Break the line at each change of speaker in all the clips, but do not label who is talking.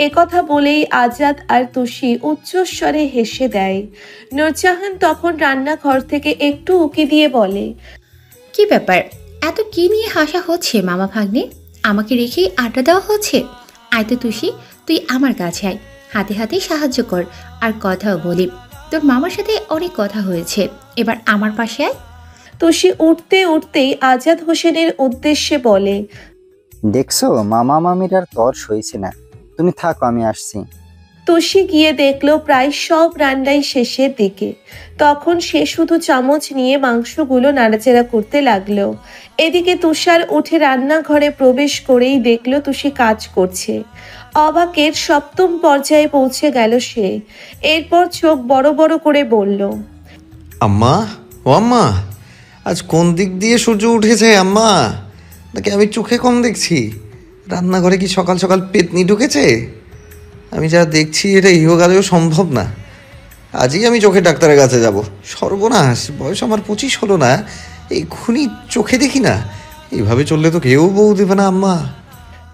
একথা বলেই আজাদ আর তুষি উচ্চস্বরে হেসে দেয়। নূরজাহান তখন রান্নাঘর থেকে একটু উকি দিয়ে বলে,
কি ব্যাপার, এত কি নিয়ে হাসা হচ্ছে মামা ভাগ্নে? আমাকে রেখেই আড্ডা দেওয়া হচ্ছে? আয়তো তুষি, তুই আমার কাছে আয়, হাতে হাতে সাহায্য কর আর কথাও বলি। তোর মামার সাথে অনেক কথা হয়েছে, এবার আমার পাশে আয়।
তুষি উঠতে উঠতেই আজাদ হোসেনের উদ্দেশ্যে বলে,
দেখছো মামা মামির আর তর সইছে না, তুমি থাকো আমি আসছি।
তুষি গিয়ে দেখলো প্রায় সব রান্নাই শেষের দিকে। তখন সে শুধু চামচ নিয়ে মাংসগুলো নাড়াচাড়া করতে লাগলো। এদিকে তুষার উঠে রান্নাঘরে প্রবেশ করেই দেখলো তুষি কাজ করছে। অবাকের সপ্তম পর্যায়ে পৌঁছে গেল সে। এরপর চোখ বড় বড় করে বলল,
আম্মা, ও আম্মা, আজ কোন দিক দিয়ে সূর্য উঠেছে আম্মা? নাকি আমি চোখে কম দেখছি? রান্নাঘরে কি সকাল সকাল পেতনি ঢুকেছে? আমি যা দেখছি এটা ইহকালেও সম্ভব না। আজই আমি চোখে ডাক্তারের কাছে যাব। সর্বনাশ, বয়স আমার 25 হলো না, এক্ষুনি চোখে দেখি না। এইভাবে চললে তো কেউ বউ দেবে না আম্মা।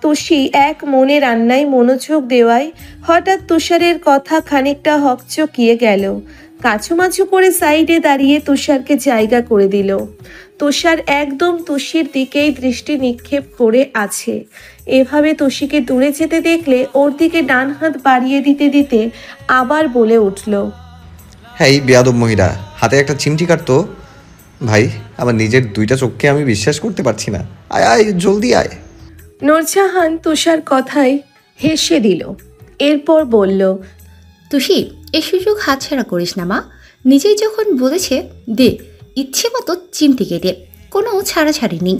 তুষি এক মনে রান্নায় মনোযোগ দেওয়ায় হঠাৎ তুষারের কথা খানিকটা হকচকিয়ে গেল। কাছুমাছু করে সাইডে দাঁড়িয়ে তুষারকে জায়গা করে দিল। তুষার একদম তুষির দিকেই দৃষ্টি নিক্ষেপ করে আছে। এভাবে তুষিকে দূরে যেতে দেখলে ওর দিকে ডান হাত বাড়িয়ে দিতে দিতে আবার বলে উঠল,
হ্যাঁ, এই বেয়াদব মহিলা হাতে একটা চিমটি কাটতো। ভাই, আমার নিজের দুইটা চোখকে আমি বিশ্বাস করতে পারছি না। আয় আয়, জলদি আয়।
নূরজাহান তুষার কথায় হেসে দিল। এরপর বলল,
তুষি, এই সুযোগ হাতছাড়া করিস না মা। নিজেই যখন বলেছে, দে ইচ্ছে মতো চিমটি কেটে, কোনো ছাড়াছাড়ি নেই।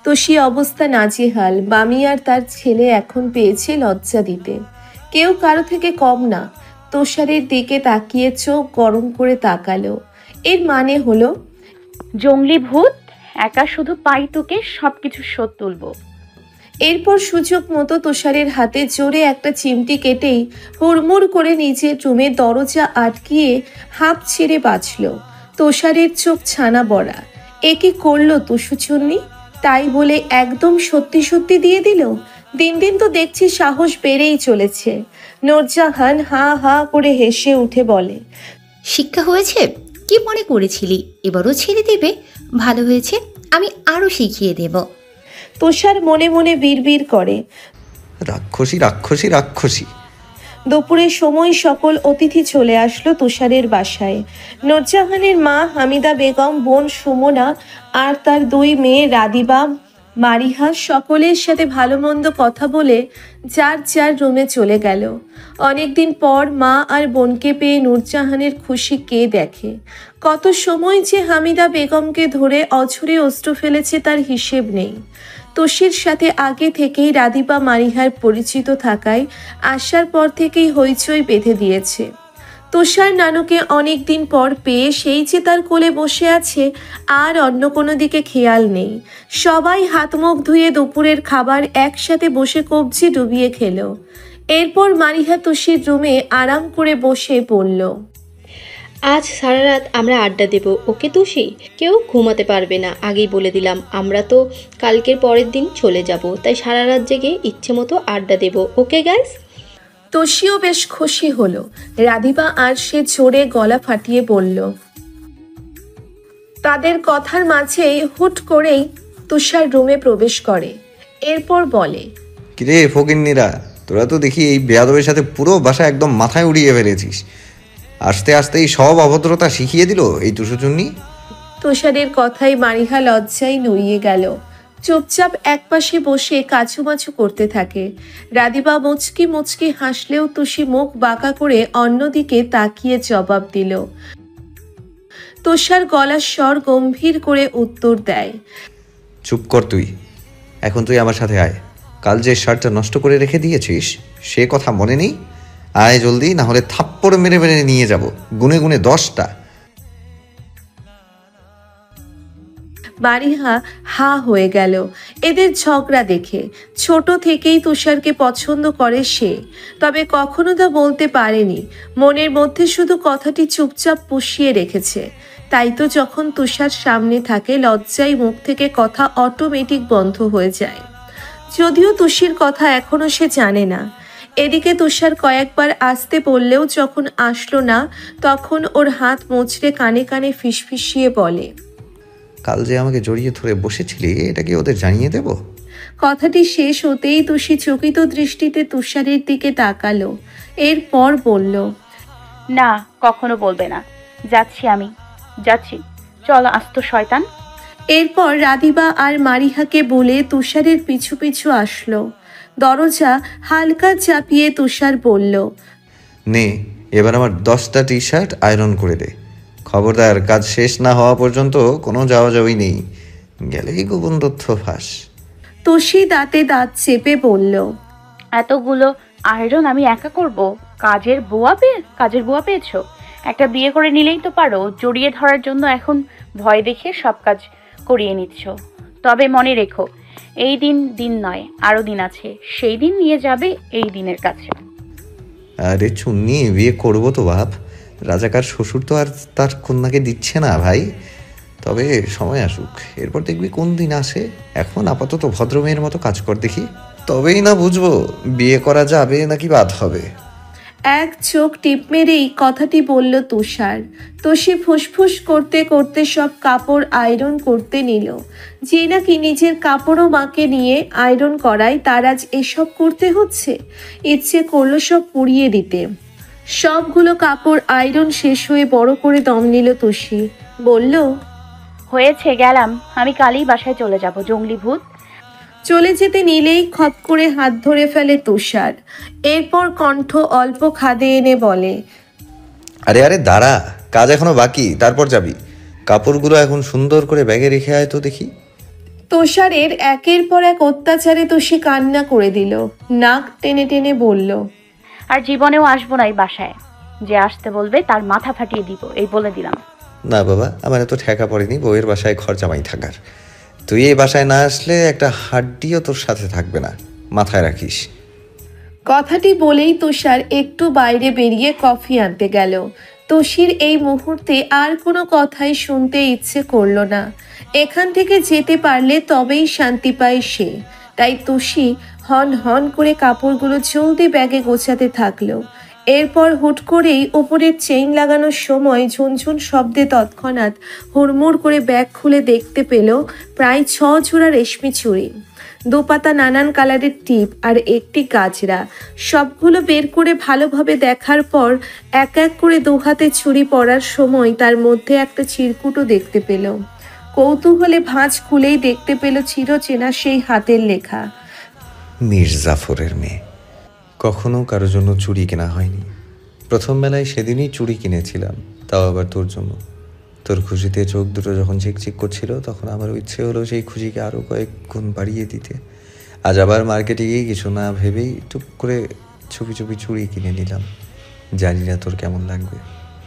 তুষি অবস্থা নাজেহাল। মামি আর তার ছেলে এখন পেয়েছে লজ্জা দিতে। কেউ কারো থেকে কম না। তুষারের দিকে তাকিয়ে চোখ গরম করে তাকালো। এর মানে হলো,
জঙ্গলি ভূত, একা শুধু পাই তোকে, সবকিছু শোধ তুলবো।
এরপর সুযোগ মতো তুষারের হাতে জোরে একটা চিমটি কেটেই হুড়মুড় করে নিজের রুমে দরজা আটকিয়ে হাঁপ ছেড়ে বাঁচল। তুষারের চোখ ছানা বড়া। এ কি করলো তুষুচুন্নি? তাই বলে একদম সত্যি সত্যি দিয়ে দিল? দিন দিন তো দেখছি সাহস বেড়েই চলেছে। নূরজাহান হা হা করে হেসে উঠে বলে,
শিক্ষা হয়েছে? কি মনে করেছিলি এবারও ছেড়ে দেবে? ভালো হয়েছে, আমি আরো শিখিয়ে দেব।
তুষার মনে মনে বিড়বিড় করে,
রাক্ষসী রাক্ষসী রাক্ষসী।
দুপুরের সময় সকল অতিথি চলে আসলো তুষারের বাসায়। নূরজাহানের মা হামিদা বেগম, বোন সুমনা আর তার দুই মেয়ে রাদিবা, মারিহা সকলের সাথে ভালো মন্দ কথা বলে যার যার রুমে চলে গেল। অনেকদিন পর মা আর বোনকে পেয়ে নূরজাহানের খুশি কে দেখে। কত সময় যে হামিদা বেগমকে ধরে অঝরে অশ্রু ফেলেছে তার হিসেব নেই। তুষির সাথে আগে থেকেই রাদিবা মারিহার পরিচিত থাকায় আসার পর থেকেই হইচই বেঁধে দিয়েছে। তুষার নানুকে অনেক দিন পর পেয়ে সেই যে তার কোলে বসে আছে, আর অন্য কোনো দিকে খেয়াল নেই। সবাই হাত মুখ ধুয়ে দুপুরের খাবার একসাথে বসে কবজি ডুবিয়ে খেলো। এরপর মারিহা তুষির রুমে আরাম করে বসে পড়ল।
আজ সারা রাত আমরা আড্ডা দেব, ওকে তুষি? কেউ ঘুমাতে পারবে না, আগেই বলে দিলাম। আমরা তো কালকের পরের দিন চলে যাব, তাই সারা রাত জেগে ইচ্ছে মতো আড্ডা দেব, ওকে গাইস?
তুষিও বেশ খুশি হলো। রাধিবা আর সে জোরে গলা ফাটিয়ে বলল। তাদের কথার মাঝেই হুট করেই তুষার রুমে প্রবেশ করে। এরপর বলে,
কিরে ফকিন্নিরা, তোরা তো দেখি এই বেয়াদবের সাথে পুরো বাসা একদম মাথায় উড়িয়ে ফেলেছিস। আস্তে আস্তেই সব অভদ্রতা শিখিয়ে দিল এই তুষুচুন্নি।
তুষারের কথায় মারিহা লজ্জায় নুইয়ে গেল। চুপচাপ একপাশে বসে কাছুমাছু করতে থাকে। রাদিবা মুচকি মুচকি হাসলেও তুষি মুখ বাঁকা করে অন্যদিকে তাকিয়ে জবাব দিল। তুষার গলার স্বর গম্ভীর করে উত্তর দেয়,
চুপ কর তুই, এখন তুই আমার সাথে আয়। কাল যে শার্টটা নষ্ট করে রেখে দিয়েছিস সে কথা মনে নেই? আয় জলদি, না হলে থাপ্পড় মেরে মেরে নিয়ে যাব, গুনে গুনে 10টা।
মারিহা হা হয়ে গেল এদের ঝগড়া দেখে। ছোট থেকেই তুষারকে পছন্দ করে সে, তবে কখনো তা বলতে পারেনি। মনের মধ্যে শুধু কথাটি চুপচাপ পুষিয়ে রেখেছে। তাই তো যখন তুষার সামনে থাকে লজ্জায় মুখ থেকে কথা অটোমেটিক বন্ধ হয়ে যায়। যদিও তুষির কথা এখনো সে জানে না। এদিকে তুষার কয়েকবার আসতে বললেও যখন আসলো না, তখন ওর হাত মুচড়ে কানে কানে ফিসফিসিয়ে বলে,
কাল যে আমাকে জড়িয়ে ধরে বসেছিলি, এটা কি ওদের জানিয়ে দেব?
কথাটি শেষ হতেই তুষি চকিত দৃষ্টিতে তুষারের দিকে তাকালো। এরপর বলল,
না, কখনো বলবে না। যাচ্ছি আমি, যাচ্ছি। চল আস্ত শয়তান।
এরপর রাধিবা আর মারিহাকে বলে তুষারের পিছু পিছু আসলো। দরজা হালকা চাপিয়ে তুষার বলল,
নে, এবার আমার 10টা টি-শার্ট আয়রন করে দে। খবরদার, কাজ শেষ না হওয়া পর্যন্ত কোনো যাওয়া যাওয়াই নেই, গেলেই গোপন তথ্য ফাঁস।
তুষি দাঁতে দাঁত চেপে বলল,
এতগুলো আয়রন আমি একা করব? কাজের বুয়া পেয়েছো? একটা বিয়ে করে নিলেই তো পারো। জড়িয়ে ধরার জন্য এখন ভয় দেখে সব কাজ করিয়ে নিচ্ছ। তবে মনে রেখো, এই দিন নয়, আরো দিন আছে। সেই দিন নিয়ে যাবে এই দিনের কাছে।
আরে চুন্নি, বিয়ে করবো তো বাপ। রাজাকার শ্বশুর তো আর তার কন্যাকে দিচ্ছে না ভাই। তবে সময় আসুক, এরপর দেখবি কোন দিন আসে। এখন আপাতত ভদ্রমেয়ের মতো কাজ কর দেখি, তবেই না বুঝবো বিয়ে করা যাবে নাকি বাদ হবে।
এক চোখ টিপ মেরেই কথাটি বলল তুষার। তুষি ফুসফুস করতে করতে সব কাপড় আয়রন করতে নিল। যে নাকি নিজের কাপড়ও মাকে নিয়ে আয়রন করায়, তার আজ এসব করতে হচ্ছে। ইচ্ছে করলো সব পুড়িয়ে দিতে। সবগুলো কাপড় আয়রন শেষ হয়ে বড় করে দম নিল তুষি। বলল,
হয়েছে, গেলাম। আমি কালই বাসায় চলে যাব, জঙ্গলি ভূত।
চলে যেতে নিলেই খপ করে হাত ধরে ফেলে তুষার। এরপর কণ্ঠ অল্প খাদে এনে বলে,
আরে আরে দাঁড়া, কাজ এখনো বাকি, তারপর যাবি। কাপড়গুলো এখন সুন্দর করে ব্যাগে রেখে আয় তো দেখি।
তুষারের একের পর এক অত্যাচারে তুষি কান্না করে দিল। নাক টেনে টেনে বলল,
আর জীবনেও আসবো না এই বাসায়। যে আসতে বলবে তার মাথা ফাটিয়ে দিব, এই বলে দিলাম।
না বাবা, আমার এত ঠেকা পড়েনি বউয়ের বাসায় ঘর জামাই থাকার। তুই এই বাসায় না আসলে একটা হাড্ডিও তোর সাথে থাকবে না, মাথায় রাখিস।
কথাটি বলেই তুষার একটু বাইরে বেরিয়ে কফি আনতে গেল। তুষির এই মুহূর্তে আর কোনো কথাই শুনতে ইচ্ছে করলো না। এখান থেকে যেতে পারলে তবেই শান্তি পায় সে। তাই তুষি হন হন করে কাপড়গুলো জলদি ব্যাগে গোছাতে থাকলো। এরপর হুট করেই উপরের চেইন লাগানোর সময় ঝুনঝুন শব্দে তৎক্ষণাৎ হুড়মুড় করে ব্যাগ খুলে দেখতে পেল প্রায় 6 জোড়া রেশমি চুড়ি, দুপাতা নানান কালারের টিপ আর একটি গাজরা। সবগুলো বের করে ভালোভাবে দেখার পর এক এক করে দুহাতে ছুরি পরার সময় তার মধ্যে একটা চিরকুটও দেখতে পেল। কৌতূহলে ভাঁজ খুলেই দেখতে পেল চিরচেনা সেই হাতের লেখা,
মির্জাফরের মেয়ে। কখনো কারো জন্য চুড়ি কেনা হয়নি। প্রথম বেলায় সেদিনই চুড়ি কিনেছিলাম, তাও আবার তোর জন্য। তোর খুশিতে চোখ দুটো যখন ঝিকঝিক করছিল, তখন আমার ইচ্ছে হলো সেই খুশিকে আরও কয়েক গুণ বাড়িয়ে দিতে। আজ আবার মার্কেটে গিয়ে কিছু না ভেবেই টুক করে চুপি চুপি চুড়ি কিনে নিলাম। জানি না তোর কেমন লাগবে,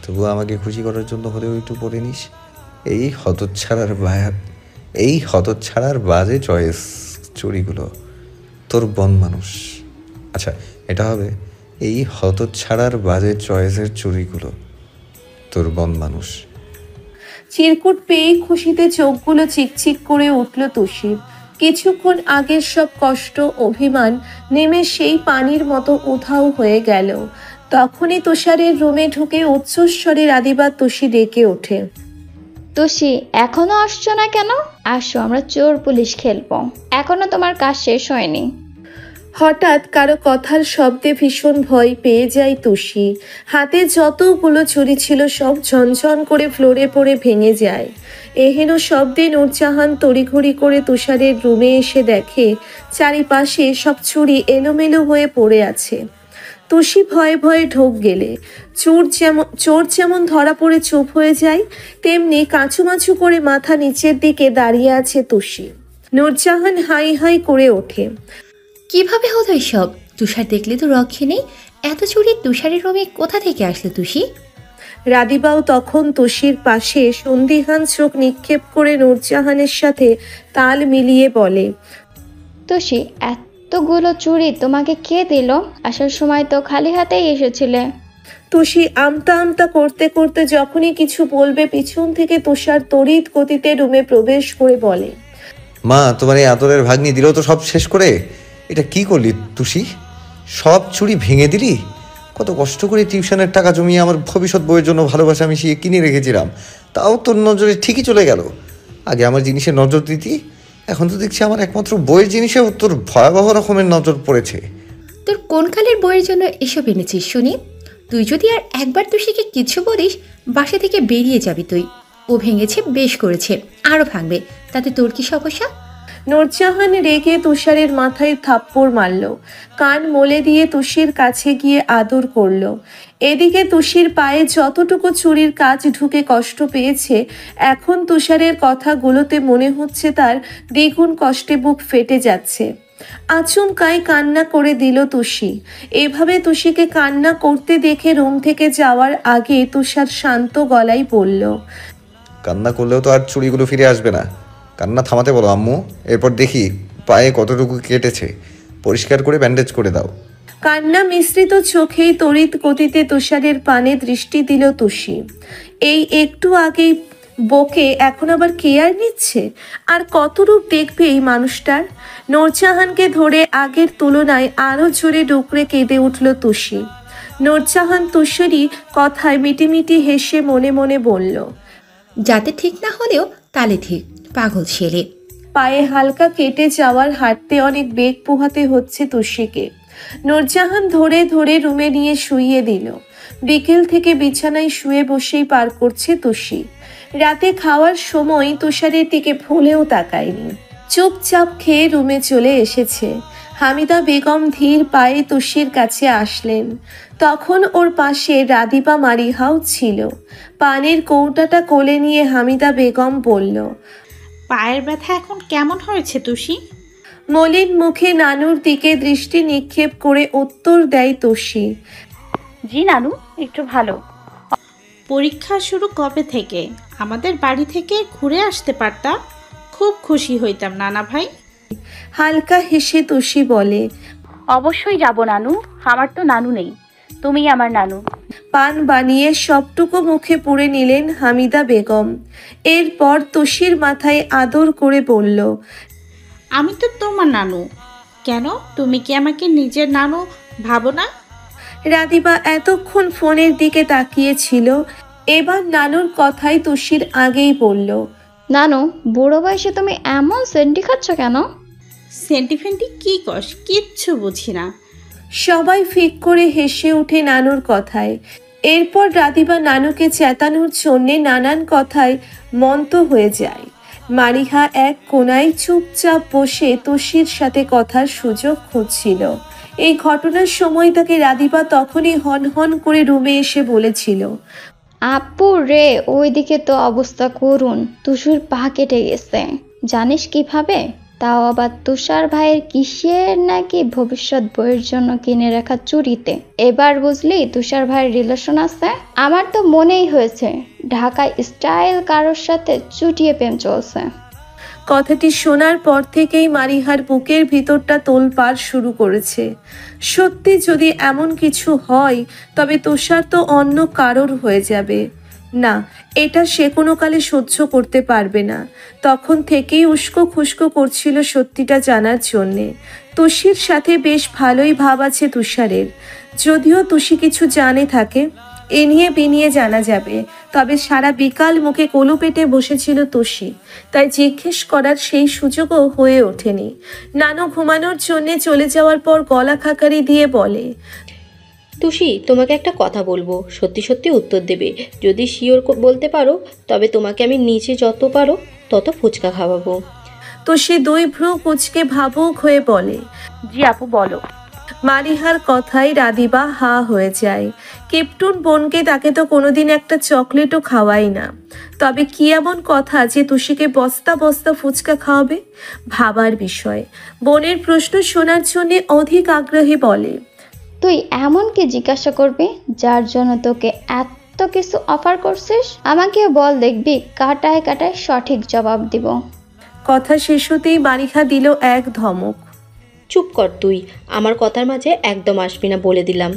তবুও আমাকে খুশি করার জন্য হলেও একটু পরে নিস। এই হতচ্ছাড়ার বাজে চয়েস চুড়িগুলো, তোর বন মানুষ। আচ্ছা, এটা হবে, এই হতচ্ছাড়ার বাজে চয়েসের চুড়িগুলো, তোর বন মানুষ।
চিরকুট পেয়েই খুশিতে চোখগুলো চিকচিক করে উঠল তুষির। কিছুক্ষণ আগের সব কষ্ট অভিমান নেমে সেই পানির মতো উধাও হয়ে গেল। তখনই তুষারের রুমে ঢুকে উচ্চস্বরে রাধিবা তুষি ডেকে ওঠে,
তুষি, এখনো আসছো না কেন? আসো, আমরা চোর পুলিশ খেলবো। এখনো তোমার কাজ শেষ হয়নি।
হঠাৎ কারো কথার শব্দে ভীষণ ভয় পেয়ে যায় তুষি। হাতে যতগুলো চুরি ছিল সব ঝনঝন করে ফ্লোরে পড়ে ভেঙে যায়। এহেন শব্দে নূরজাহান তড়িঘড়ি করে তুষারের রুমে এসে দেখে চারিপাশে সব চুরি এলোমেলো হয়ে পড়ে আছে। তুষি ভয়ে ভয়ে ঢোক গেলে চোর যেমন ধরা পড়ে চুপ হয়ে যায়, তেমনি কাঁচুমাচু করে মাথা নিচের দিকে দাঁড়িয়ে আছে তুষি। নূরজাহান হাই হাই করে ওঠে,
কিভাবে হলো এসব? তুষার দেখলে তো রক্ষে নেই। এত চুরি তুষারের রুমে কোথা থেকে আসলো তুষি?
রাধিবাও তখন তুষির পাশে সন্দিহান চোখ নিক্ষেপ করে নূরজাহানের সাথে তাল মিলিয়ে বলে,
তুষি, এতগুলো চুড়ি তোমাকে কে দিল? আসার সময় তো খালি হাতেই এসেছিলে।
তুষি আমতা আমতা করতে করতে যখনই কিছু বলবে, পিছন থেকে তুষার তড়িৎ গতিতে রুমে প্রবেশ করে বলে,
মা, তোমার এই আদরের ভাগ্নি দিল তো সব শেষ করে। এটা কি করলি তুষি? সব চুরি ভেঙে দিলি? কত কষ্ট করে টিউশনের টাকা জমিয়ে আমার ভবিষ্যৎ বইয়ের জন্য ভালোবাসা মিশিয়ে কিনে রেখেছিলাম, তাও তোর নজরে ঠিকই চলে গেল। আগে আমার জিনিসে নজর দিতি, এখন তো দেখছি আমার একমাত্র বইয়ের জিনিসেও তোর ভয়াবহ রকমের নজর পড়েছে।
তোর কোন কালের বইয়ের জন্য এসব এনেছিস শুনি? তুই যদি আর একবার তুষিকে কিছু বলিস, বাসা থেকে বেরিয়ে যাবি তুই। ও ভেঙেছে, বেশ করেছে, আরও ভাঙবে, তাতে তোর কি সমস্যা?
নূরজাহান রেগে তুষারের মাথায় থাপ্পড় মারল, কান মলে দিয়ে তুষির কাছে গিয়ে আদর করল। এদিকে তুষির পায়ে যতটুকু চুরির কাজ ঢুকে কষ্ট পেয়েছে, এখন তুষারের কথাগুলোতে মনে হচ্ছে তার দ্বিগুণ কষ্টে বুক ফেটে যাচ্ছে। আচমকাই কান্না করে দিল তুষি। এভাবে তুষিকে কান্না করতে দেখে রুম থেকে যাওয়ার আগে তুষার শান্ত গলায় বলল,
কান্না করলেও তো আর চুড়িগুলো ফিরে আসবে না। কান্না থামাতে বলো আম্মু, এরপর দেখি পায়ে কতটুকু কেটেছে, পরিষ্কার করে ব্যান্ডেজ করে দাও।
কান্না মিশ্রিত চোখেই তড়িৎ গতিতে তুষারের পানে দৃষ্টি দিল তুষি। এই একটু আগেই বকে এখন আবার কেয়ার নিচ্ছে, আর কত রূপ দেখবে এই মানুষটার। নূরজাহানকে ধরে আগের তুলনায় আরও জোরে ডুকরে কেঁদে উঠল তুষি। নূরজাহান তুষারি কথায় মিটিমিটি হেসে মনে মনে বলল,
যাতে ঠিক না হলেও তালে ঠিক, পাগল ছেলে।
পায়ে হালকা কেটে যাওয়ার হাঁটতে অনেক বেগ পোহাতে হচ্ছে তুষিকে। নূরজাহান ধরে ধরে রুমে নিয়ে শুইয়ে দিল। বিকেল থেকে বিছানায় শুয়ে বসেই পার করছে তুষি। রাতে খাওয়ার সময় তুষারের দিকে ভুলেও তাকায়নি, চুপচাপ খেয়ে রুমে চলে এসেছে। হামিদা বেগম ধীর পায়ে তুষির কাছে আসলেন। তখন ওর পাশে রাদিবা মারিহাও ছিল। পানির কৌটাটা কোলে নিয়ে হামিদা বেগম বলল,
পায়ের ব্যথা এখন কেমন হয়েছে তুষি?
মলিন মুখে নানুর দিকে দৃষ্টি নিক্ষেপ করে উত্তর দেয় তুষি,
জি নানু, একটু ভালো।
পরীক্ষা শুরু কবে থেকে? আমাদের বাড়ি থেকে ঘুরে আসতে পারতাম, খুব খুশি হইতাম নানা ভাই।
হালকা হেসে তুষি বলে,
অবশ্যই যাব নানু, আমার তো নানু নেই, তুমি আমার নানু।
পান বানিয়ে সবটুকু মুখে পুরে নিলেন হামিদা বেগম। এরপর তুষির মাথায় আদর করে বলল,
আমি তো তোমার নানু, কেন তুমি কি আমাকে নিজের নানু ভাবো না?
রাদিবা এতক্ষণ ফোনের দিকে তাকিয়েছিল, এবার নানুর কথাই তুষির আগেই বলল,
নানু, বুড়ো বয়সে তুমি এমন সেন্টি খাচ্ছ কেন?
সেন্টিফেন্টি কি কস, কিচ্ছু বুঝি না।
সবাই ফিক করে হেসে ওঠে নানুর কথায়। এরপর রাদিবা নানুকে চেতানোর জন্যে নানান কথায় মন্ত হয়ে যায়। মারিহা এক কোনায় চুপচাপ বসে তুষির সাথে কথার সুযোগ খুঁজছিল। এই ঘটনার সময় তাকে রাদিবা তখনই হন হন করে রুমে এসে বলেছিল,
আপু রে, ওইদিকে তো অবস্থা করুন, তুষুর পা কেটে গেছে। জানিস কিভাবে? তাও আবার তুষার ভাইয়ের কিসের নাকি ভবিষ্যৎ বইয়ের জন্য কিনে রাখা চুরিতে। এবার বুঝলি তুষার ভাইয়ের রিলেশন আছে? আমার তো মনেই হয়েছে ঢাকায় স্টাইল কারোর সাথে চুটিয়ে প্রেম চলছে।
কথাটি শোনার পর থেকেই মারিহার বুকের ভিতরটা তোলপাড় শুরু করেছে। সত্যি যদি এমন কিছু হয়, তবে তুষার তো অন্য কারোর হয়ে যাবে। না, এটা সে কোনো কালে সহ্য করতে পারবে না। তখন থেকেই উস্কো খুস্কো করছিল সত্যিটা জানার জন্যে। তুষির সাথে বেশ ভালোই ভাব আছে তুষারের। যদিও তুষি কিছু জানে থাকে, এ নিয়ে বিনিয়ে জানা যাবে। তবে সারা বিকাল মুখে কলু পেটে বসেছিল তুষি, তাই জিজ্ঞেস করার সেই সুযোগও হয়ে ওঠেনি। নানু ঘুমানোর জন্যে চলে যাওয়ার পর গলা খাকারি দিয়ে বলে,
তুষি, তোমাকে একটা কথা বলবো, সত্যি সত্যি উত্তর দেবে। যদি শিওর বলতে পারো, তবে তোমাকে আমি নিচে যত পারো তত ফুচকা খাওয়াবো।
তুষি দুই ভ্রু কুচকে ভাবুক হয়ে বলে,
জি আপু বলো।
মারিহার কথায় রাদিবা হা হয়ে যায়। কেপটুন বোনকে তাকে তো কোনোদিন একটা চকলেটও খাওয়াই না, তবে কি এমন কথা যে তুষিকে বস্তা বস্তা ফুচকা খাওয়াবে? ভাবার বিষয়। বোনের প্রশ্ন শোনার জন্য অধিক আগ্রহে বলে,
তুই এমন কি জিজ্ঞাসা করবি যার জন্য তোকে এত কিছু অফার করছিস? আমাকে বল, দেখবি কাটায় কাটায় সঠিক জবাব দিব।
কথা শেষ হতেই মারিহা দিল এক ধমক।
চুপ কর তুই, আমার কথার মাঝে একদম আসবি না বলে দিলাম।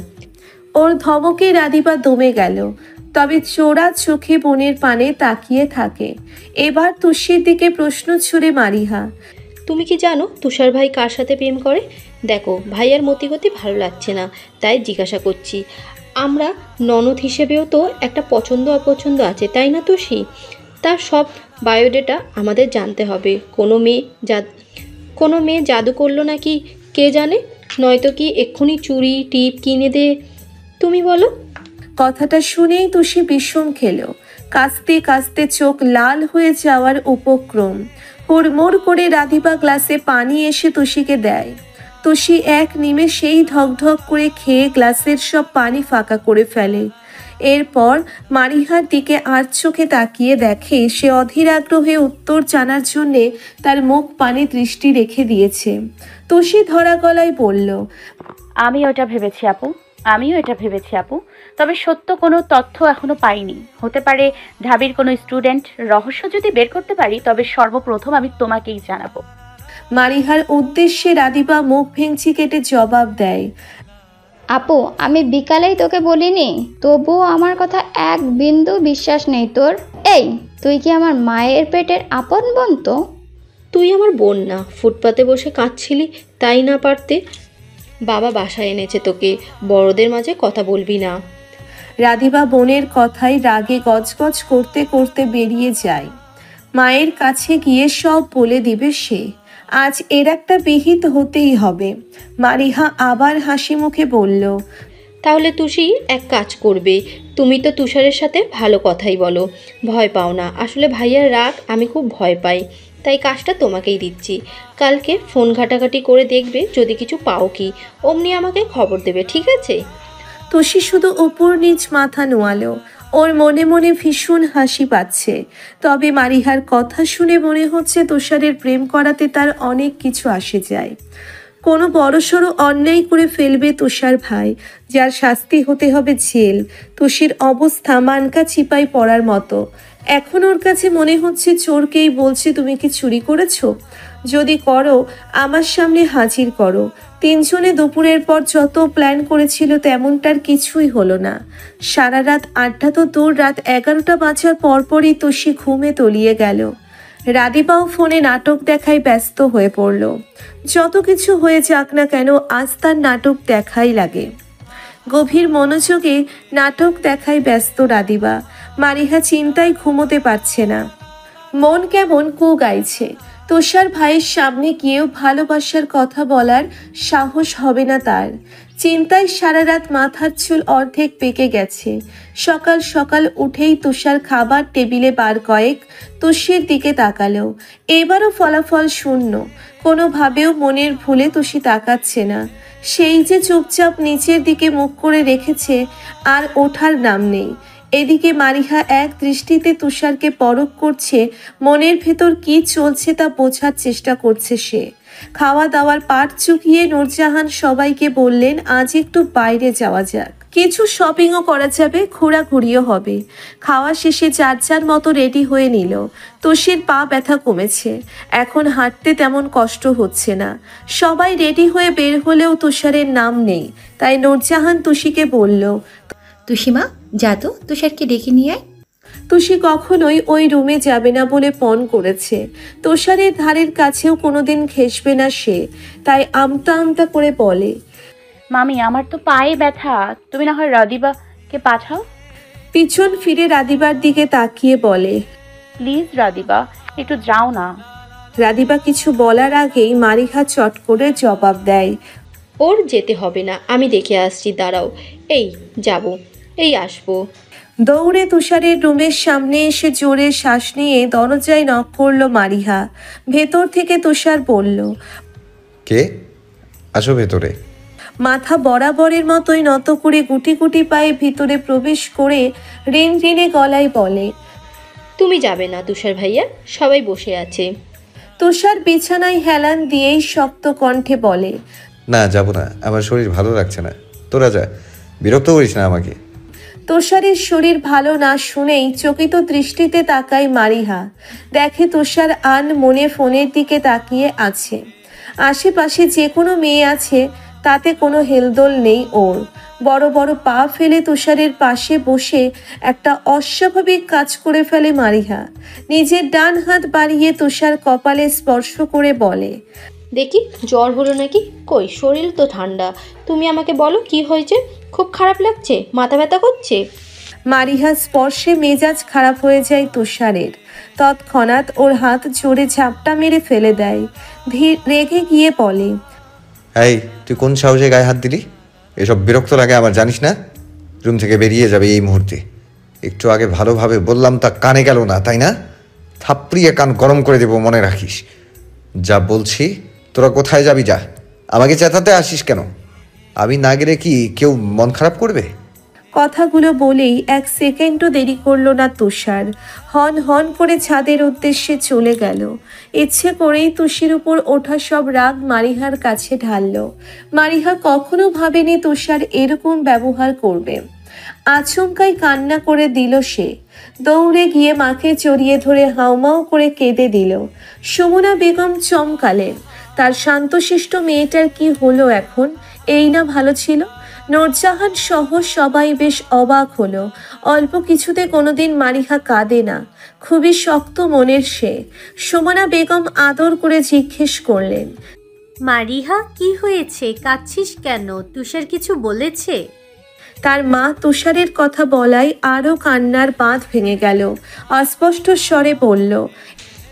ওর ধমকে রাদিবা দমে গেল, তবে চোরা চোখে বোনের পানে তাকিয়ে থাকে। এবার তুষির দিকে প্রশ্ন ছুড়ে মারিহা,
তুমি কি জানো তুষার ভাই কার সাথে প্রেম করে? দেখো ভাইয়ার মতিগতি ভালো লাগছে না, তাই জিজ্ঞাসা করছি। আমরা ননদ হিসেবেও তো একটা পছন্দ অপছন্দ আছে, তাই না তুষি? তার সব বায়োডেটা আমাদের জানতে হবে। কোনো মেয়ে জাদু করলো নাকি কে জানে, নয়তো কি এক্ষুনি চুড়ি টিপ কিনে দে, তুমি বলো।
কথাটা শুনেই তুষি বিষম খেল। কাস্তে কাস্তে চোখ লাল হয়ে যাওয়ার উপক্রম। হুড়মুড় করে রাধিবা গ্লাসে পানি এসে তুষিকে দেয়। তুষি এক নিমেষেই ঢকঢক করে খেয়ে গ্লাসের সব পানি ফাঁকা করে ফেলে। এরপর মারিহার দিকে আর চোখে তাকিয়ে দেখে সে অধীর আগ্রহে উত্তর জানার জন্যে তার মুখ পানে দৃষ্টি রেখে দিয়েছে। তুষি ধরা গলায় বলল,
আমিও এটা ভেবেছি আপু, তবে সত্য কোনো তথ্য এখনো পাইনি। হতে পারে ঢাবির কোনো স্টুডেন্ট। রহস্য যদি বের করতে পারি তবে সর্বপ্রথম আমি তোমাকেই জানাবো।
মারিহার উদ্দেশ্যে রাধিবা মুখ ভেঙচি কেটে জবাব দেয়,
আপু আমি বিকালেই তোকে বলিনি, তবুও আমার কথা এক বিন্দু বিশ্বাস নেই তোর। এই তুই কি আমার মায়ের পেটের আপন বোন? তো
তুই আমার বোন না, ফুটপাতে বসে কাঁদছিলি তাই না পারতে? বাবা বাসায় এনেছে তোকে, বড়দের মাঝে কথা বলবি না।
রাধিবা বোনের কথায় রাগে গজগজ করতে করতে বেরিয়ে যায়। মায়ের কাছে গিয়ে সব বলে দিবে সে। আজ এর একটা বিহিত হতেই হবে। মারিহা আবার হাসি মুখে বলল,
তাহলে তুষি এক কাজ করবে, তুমি তো তুষারের সাথে ভালো কথাই বলো, ভয় পাও না। আসলে ভাইয়ার রাগ আমি খুব ভয় পাই, তাই কাজটা তোমাকেই দিচ্ছি। কালকে ফোন ঘাটাঘাটি করে দেখবে যদি কিছু পাও কি, অমনি আমাকে খবর দেবে, ঠিক আছে?
তুষি শুধু উপর নিচ মাথা নোয়ালো। ওর মনে মনে ভীষণ হাসি পাচ্ছে। তবে মারিহার কথা শুনে মনে হচ্ছে তুষারের প্রেম করাতে তার অনেক কিছু আসে যায়। কোনো বড়সড় অন্যায় করে ফেলবে তুষার ভাই, যার শাস্তি হতে হবে জেল। তুষির অবস্থা মানকা চিপায় পড়ার মতো। এখন ওর কাছে মনে হচ্ছে চোরকেই বলছে, তুমি কি চুরি করেছো? যদি করো আমার সামনে হাজির করো। তিনজনে দুপুরের পর যত প্ল্যান করেছিল তেমনটার কিছুই হলো না। সারা রাত আড্ডা তো দূর, রাত 11টা বাজার পরপরই তুষি ঘুমে তলিয়ে গেল। রাধিবাও ফোনে নাটক দেখায় ব্যস্ত হয়ে পড়ল। যত কিছু হয়ে যাক না কেন আজ তার নাটক দেখাই লাগে। গভীর মনোযোগে নাটক দেখায় ব্যস্ত রাধিবা। মারিহা চিন্তায় ঘুমোতে পারছে না। মন কেমন কু গাইছে। তুষার ভাইয়ের সামনে গিয়েও ভালোবাসার কথা বলার সাহস হবে না তার। চিন্তায় সারা রাত মাথার চুল অর্ধেক পেকে গেছে। সকাল সকাল উঠেই তুষার খাবার টেবিলে বার কয়েক তুষির দিকে তাকালো। এবারও ফলাফল শূন্য। কোনোভাবেও মনের ভুলে তুষি তাকাচ্ছে না। সেই যে চুপচাপ নিচের দিকে মুখ করে রেখেছে, আর ওঠার নাম নেই। এদিকে মারিহা এক দৃষ্টিতে তুষারকে পরখ করছে। মনের ভেতর কি চলছে তা বোঝার চেষ্টা করছে সে। খাওয়া দাওয়ার পাট চুকিয়ে নূরজাহান সবাইকে বললেন, আজ একটু বাইরে যাওয়া যাক, কিছু শপিংও করা যাবে, ঘোরাঘুরিও হবে। খাওয়া শেষে যার যার মতো রেডি হয়ে নিল। তুষির পা ব্যথা কমেছে, এখন হাঁটতে তেমন কষ্ট হচ্ছে না। সবাই রেডি হয়ে বের হলেও তুষারের নাম নেই। তাই নূরজাহান তুষিকে বলল,
তুষিমা যা তো তুষারকে ডেকে নিয়ে আয়।
তুষি কখনোই ওই রুমে যাবে না বলে পণ করেছে। তুষারের ধারের কাছেও কোনোদিন ঘেঁষবে না সে। তাই আমতা আমতা করে বলে,
মামি আমার তো পায়ে ব্যথা, তুমি না হয় রাধিবাকে পাঠাও।
পিছন ফিরে রাধিবার দিকে তাকিয়ে বলে,
প্লিজ রাধিবা একটু যাও না।
রাধিবা কিছু বলার আগেই মারিহা চট করে জবাব দেয়,
ওর যেতে হবে না, আমি দেখে আসছি, দাঁড়াও। এই যাব, এই আসবো।
দৌড়ে তুষারের রুমের সামনে এসে জোরে শ্বাস নিয়ে দরজায় নক করলো মারিহা। ভেতর থেকে তুষার বলল,
কে? আসো ভেতরে।
মাথা বরাবরের মতোই নত করে গুটি গুটি পায়ে ভিতরে প্রবেশ করে ঋণ ঋণে গলায় বলে,
তুমি যাবে না তুষার ভাইয়া, সবাই বসে আছে।
তুষার বিছানায় হেলান দিয়েই শক্ত কণ্ঠে বলে,
না যাব না, আমার শরীর ভালো লাগছে না, তোরা যা, বিরক্ত করিস না আমাকে।
তুষারের শরীর ভালো না শুনেই চকিত দৃষ্টিতে তাকায় মারিহা। দেখে তুষার মনে ফোনের দিকে তাকিয়ে আছে। আশেপাশে যে কোনো মেয়ে আছে, তাতে কোনো হেলদোল নেই ওর। বড় বড় পা ফেলে তুষারের পাশে বসে একটা অস্বাভাবিক কাজ করে ফেলে মারিহা। নিজের ডান হাত বাড়িয়ে তুষার কপালে স্পর্শ করে বলে,
দেখি জ্বর হলো নাকি? কই, শরীর তো ঠান্ডা। তুমি আমাকে বলো কি হয়েছে? খুব খারাপ লাগছে? মাথা ব্যথা করছে?
মারিহা স্পর্শে মেজাজ খারাপ হয়ে যায় তুষারের। তৎক্ষণাৎ ওর হাত জোরে ঝাপটা মেরে ফেলে দেয়। রেগে গিয়ে বলে,
এই তুই কোন সাহসে গায়ে হাত দিলি? এসব বিরক্ত লাগে আমার, জানিস না? রুম থেকে বেরিয়ে যাবে এই মুহূর্তে। একটু আগে ভালোভাবে বললাম, তা কানে গেল না, তাই না? থাপড়িয়ে কান গরম করে দেবো, মনে রাখিস। যা বলছি, তোরা কোথায় যাবি যা। আমাকে চেঁচাতে আসিস কেন? আমি না গেলে কি কেউ মন খারাপ করবে?
কথাগুলো বলেই এক সেকেন্ডও দেরি করলো না তুষার। হন হন করে ছাদের উদ্দেশ্যে চলে গেল। ইচ্ছে করেই তুষির উপর ওঠা সব রাগ মারিহার কাছে ঢালল। মারিহা কখনো ভাবেনি তুষার এরকম ব্যবহার করবে। আচমকাই কান্না করে দিল সে। দৌড়ে গিয়ে মাকে জড়িয়ে ধরে হাউমাউ করে কেঁদে দিল। সুমনা বেগম চমকালেন। তার শান্তশিষ্ট মেয়েটার কি হলো এখন? এই না ভালো ছিল। নূরজাহান সহ সবাই বেশ অবাক হলো। অল্প কিছুতে কোনোদিন মারিহা কাঁদে না, খুবই শক্ত মনের সে। সুমনা বেগম আদর করে জিজ্ঞেস করলেন,
মারিহা, কি হয়েছে? কাঁদছিস কেন? তুষার কিছু বলেছে?
তার মা তুষারের কথা বলায় আরও কান্নার বাঁধ ভেঙে গেল। অস্পষ্ট স্বরে বলল,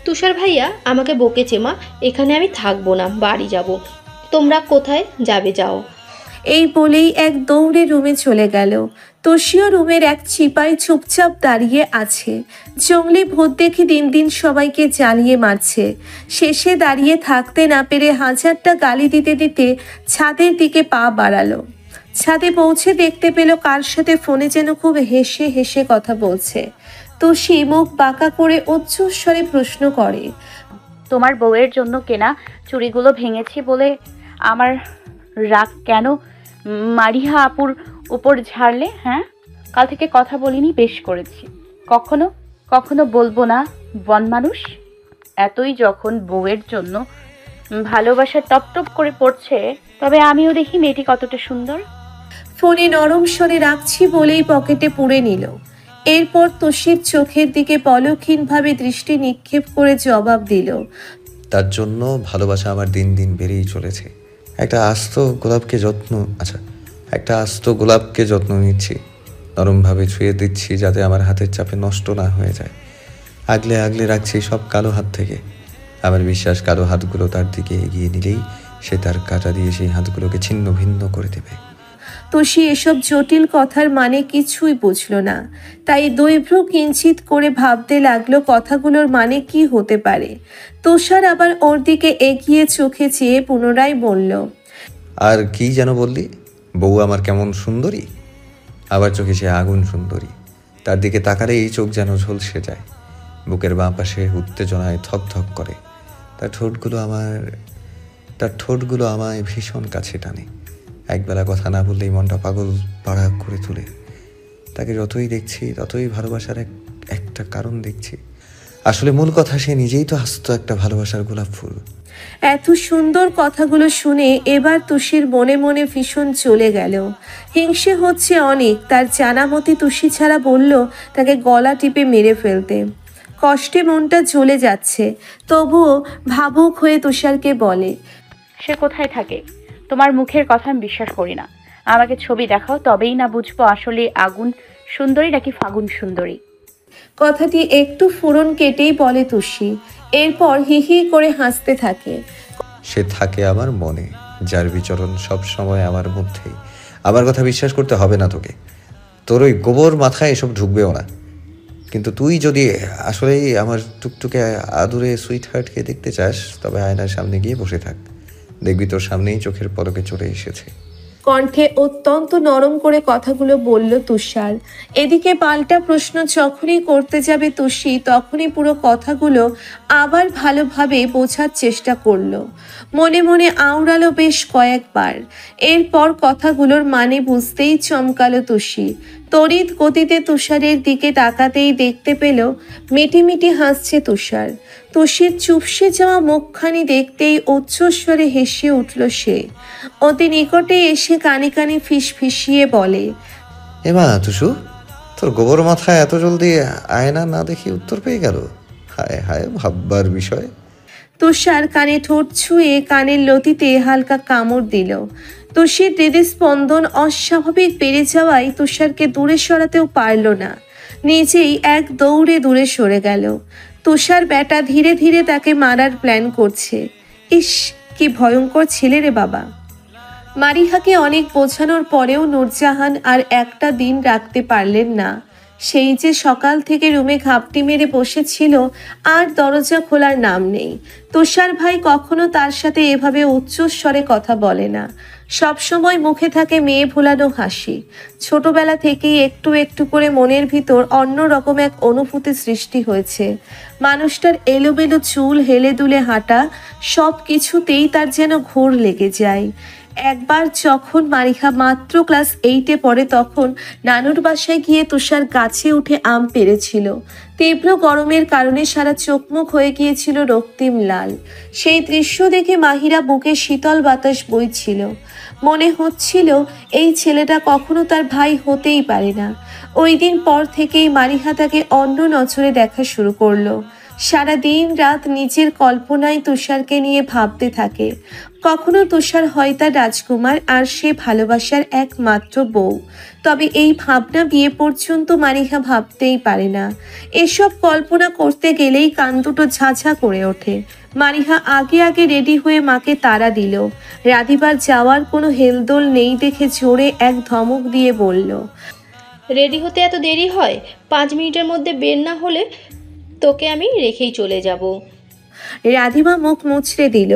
তুষার ভাইয়া আমাকে বকেছে মা, এখানে আমি থাকবো না, বাড়ি যাব। তোমরা কোথায় যাবে যাও।
এই বলেই এক দৌড়ে রুমে চলে গেল। তোষিও রুমের এক চিপায় চুপচাপ দাঁড়িয়ে আছে। জঙ্গলি ভূত দেখে দিন দিন সবাইকে জ্বালিয়ে মারছে। শেষে দাঁড়িয়ে থাকতে না পেরে হাজারটা গালি দিতে দিতে ছাদের দিকে পা বাড়ালো। ছাদে পৌঁছে দেখতে পেল কার সাথে ফোনে যেন খুব হেসে হেসে কথা বলছে। তোষি মুখ বাঁকা করে উচ্চস্বরে প্রশ্ন করে,
তোমার বউয়ের জন্য কেনা চুড়িগুলো ভেঙেছি বলে আমার রাগ কেন মারিহা আপুর উপর ঝাড়লে? হ্যাঁ, কাল থেকে কথা বলিনি, বেশ করেছি। কখনো কখনো বলবো না বন মানুষ। এতই যখন বউয়ের জন্য ভালোবাসা টপ টপ করে পড়ছে, তবে আমিও দেখি মেয়েটি কতটা সুন্দর।
ফোনে নরম স্বরে রাখছি বলেই পকেটে পুরে নিল। এরপর তোষির চোখের দিকে পলকহীনভাবে দৃষ্টি নিক্ষেপ করে জবাব দিল,
তার জন্য ভালোবাসা আমার দিন দিন বেড়েই চলেছে। একটা আস্ত গোলাপকে যত্ন নিচ্ছি, নরমভাবে ছুঁয়ে দিচ্ছি যাতে আমার হাতের চাপে নষ্ট না হয়ে যায়। আগলে আগলে রাখছি সব কালো হাত থেকে। আমার বিশ্বাস কালো হাতগুলো তার দিকে এগিয়ে নিলেই সে তার কাঁটা দিয়ে সেই হাতগুলোকে ছিন্ন ভিন্ন করে দেবে।
তোষি এসব জটিল কথার মানে কিছুই বুঝল না। তাই দৈভ্র কিঞ্চিত করে ভাবতে লাগলো কথাগুলোর মানে কি হতে পারে। তুষার আবার ওর দিকে এগিয়ে চোখে চেয়ে পুনরায় বলল,
আর কি যেন বললি? বউ আমার কেমন সুন্দরী? আবার চোখে সে আগুন সুন্দরী। তার দিকে তাকালে এই চোখ যেন ঝলসে যায়। বুকের বাঁ পাশে উত্তেজনায় থক থক করে। তার ঠোঁটগুলো আমায় ভীষণ কাছে টানে। একবেলা কথা না বললেই মনটা পাগল পাড়া করে তোলে। তাকে যতই দেখছি ততই ভালোবাসার একটা কারণ দেখছি। আসলে মূল কথা, সে নিজেই তো আস্ত একটা ভালোবাসার গোলাপ ফুল।
এত সুন্দর কথাগুলো শুনে এবার তুষির মনে মনে ভীষণ চলে গেল। হিংসে হচ্ছে অনেক। তার জানা মতে তুষি ছাড়া বলল তাকে গলা টিপে মেরে ফেলতে। কষ্টে মনটা জ্বলে যাচ্ছে। তবুও ভাবুক হয়ে তুষারকে বলে,
সে কোথায় থাকে? তোমার মুখের কথা আমি বিশ্বাস করি না। আমাকে ছবি দেখাও, তবেই না বুঝবো আসলে আগুন সুন্দরী নাকি ফাগুন সুন্দরী।
কথাটি একটু ফোড়ন কেটেই বলে তুষি। এরপর হি হি করে হাসতে থাকে।
সে থাকে আমার মনে, যার বিচরণ সব সময় আমার মধ্যেই। আমার কথা বিশ্বাস করতে হবে না তোকে। তোর ওই গোবর মাথায় এসব ঢুকবেও না। কিন্তু তুই যদি আসলেই আমার টুকটুকে আদুরে সুইট হার্টকে দেখতে চাস, তবে আয়নার সামনে গিয়ে বসে থাক। দেখবি তোর সামনেই চোখের পলকে চলে এসেছে।
কণ্ঠে অত্যন্ত নরম করে কথাগুলো বলল তুষার। এদিকে পাল্টা প্রশ্ন যখনই করতে যাবে তুষি, তখনই পুরো কথাগুলো আবার ভালোভাবে বোঝার চেষ্টা করলো। মনে মনে আওড়ালো বেশ কয়েকবার। এরপর কথাগুলোর মানে বুঝতেই চমকালো তুষি। তড়িৎ গতিতে তুষারের দিকে তাকাতেই দেখতে পেল মিটিমিটি হাসছে তুষার। তুষির চুপসে যাওয়া মুখখানি দেখতেই উচ্চস্বরে হেসে উঠল সে। অতি নিকটে এসে কানে কানে ফিসফিসিয়ে বলে,
এমা তুষু, তোর গোবর মাথায় এত জলদি আয়না না দেখি উত্তর পেয়ে গেল। হায় হায়, ভাববার বিষয়।
তুষার কানে ঠোঁট ছুঁয়ে কানের লতিতে হালকা কামড় দিল। তুষির হৃদস্পন্দন অস্বাভাবিক বেড়ে যাওয়ায় তুষারকে দূরে সরাতেও পারল না, নিজেই এক দৌড়ে দূরে সরে গেল। তুষার বেটা ধীরে ধীরে তাকে মারার প্ল্যান করছে। ইস, কি ভয়ঙ্কর ছেলে রে বাবা। মারিহাকে অনেক বোঝানোর পরেও নূরজাহান আর একটা দিন রাখতে পারলেন না। সেই যে সকাল থেকে রুমে ঘাপটি মেরে বসেছিল, আর দরজা খোলার নাম নেই। তুষার ভাই কখনো তার সাথে এভাবে উচ্চস্বরে কথা বলে না, সবসময় মুখে থাকে মেয়ে ভোলানো হাসি। ছোটবেলা থেকেই একটু একটু করে মনের ভিতর অন্যরকম এক অনুভূতি সৃষ্টি হয়েছে। মানুষটার এলোমেলো চুল, হেলে দুলে হাঁটা, সব কিছুতেই তার যেন ঘোর লেগে যায়। একবার যখন মারিহা মাত্র ক্লাস 8-এ পড়ে, তখন নানুর বাসায় গিয়ে তুষার গাছে উঠে আম পেড়েছিল। তীব্র গরমের কারণে সারা চোখমুখ হয়ে গিয়েছিল রক্তিম লাল। সেই দৃশ্য দেখে মাহিরা বুকে শীতল বাতাস বইছিল। মনে হচ্ছিল এই ছেলেটা কখনো তার ভাই হতেই পারে না। ওই দিন পর থেকেই মারিহা তাকে অন্য নজরে দেখা শুরু করলো। সারা দিন রাত নিজের কল্পনায় তুষারকে নিয়ে ভাবতে থাকে। কখনো তুষার হয় তার রাজকুমার, আর সে ভালোবাসার একমাত্র বউ। তবে এই ভাবনা বিয়ে পর্যন্ত মারিহা ভাবতেই পারে না। এসব কল্পনা করতে গেলেই কান দুটো ঝাঝা করে ওঠে। মারিহা আগে আগে রেডি হয়ে মাকে তাড়া দিল। রাধিবার যাওয়ার কোনো হেলদোল নেই দেখে জোরে এক ধমক দিয়ে বলল,
রেডি হতে এত দেরি হয়? 5 মিনিটের মধ্যে বের না হলে তোকে আমি রেখেই চলে যাব।
রাধিমা মুখ মুচড়ে দিল।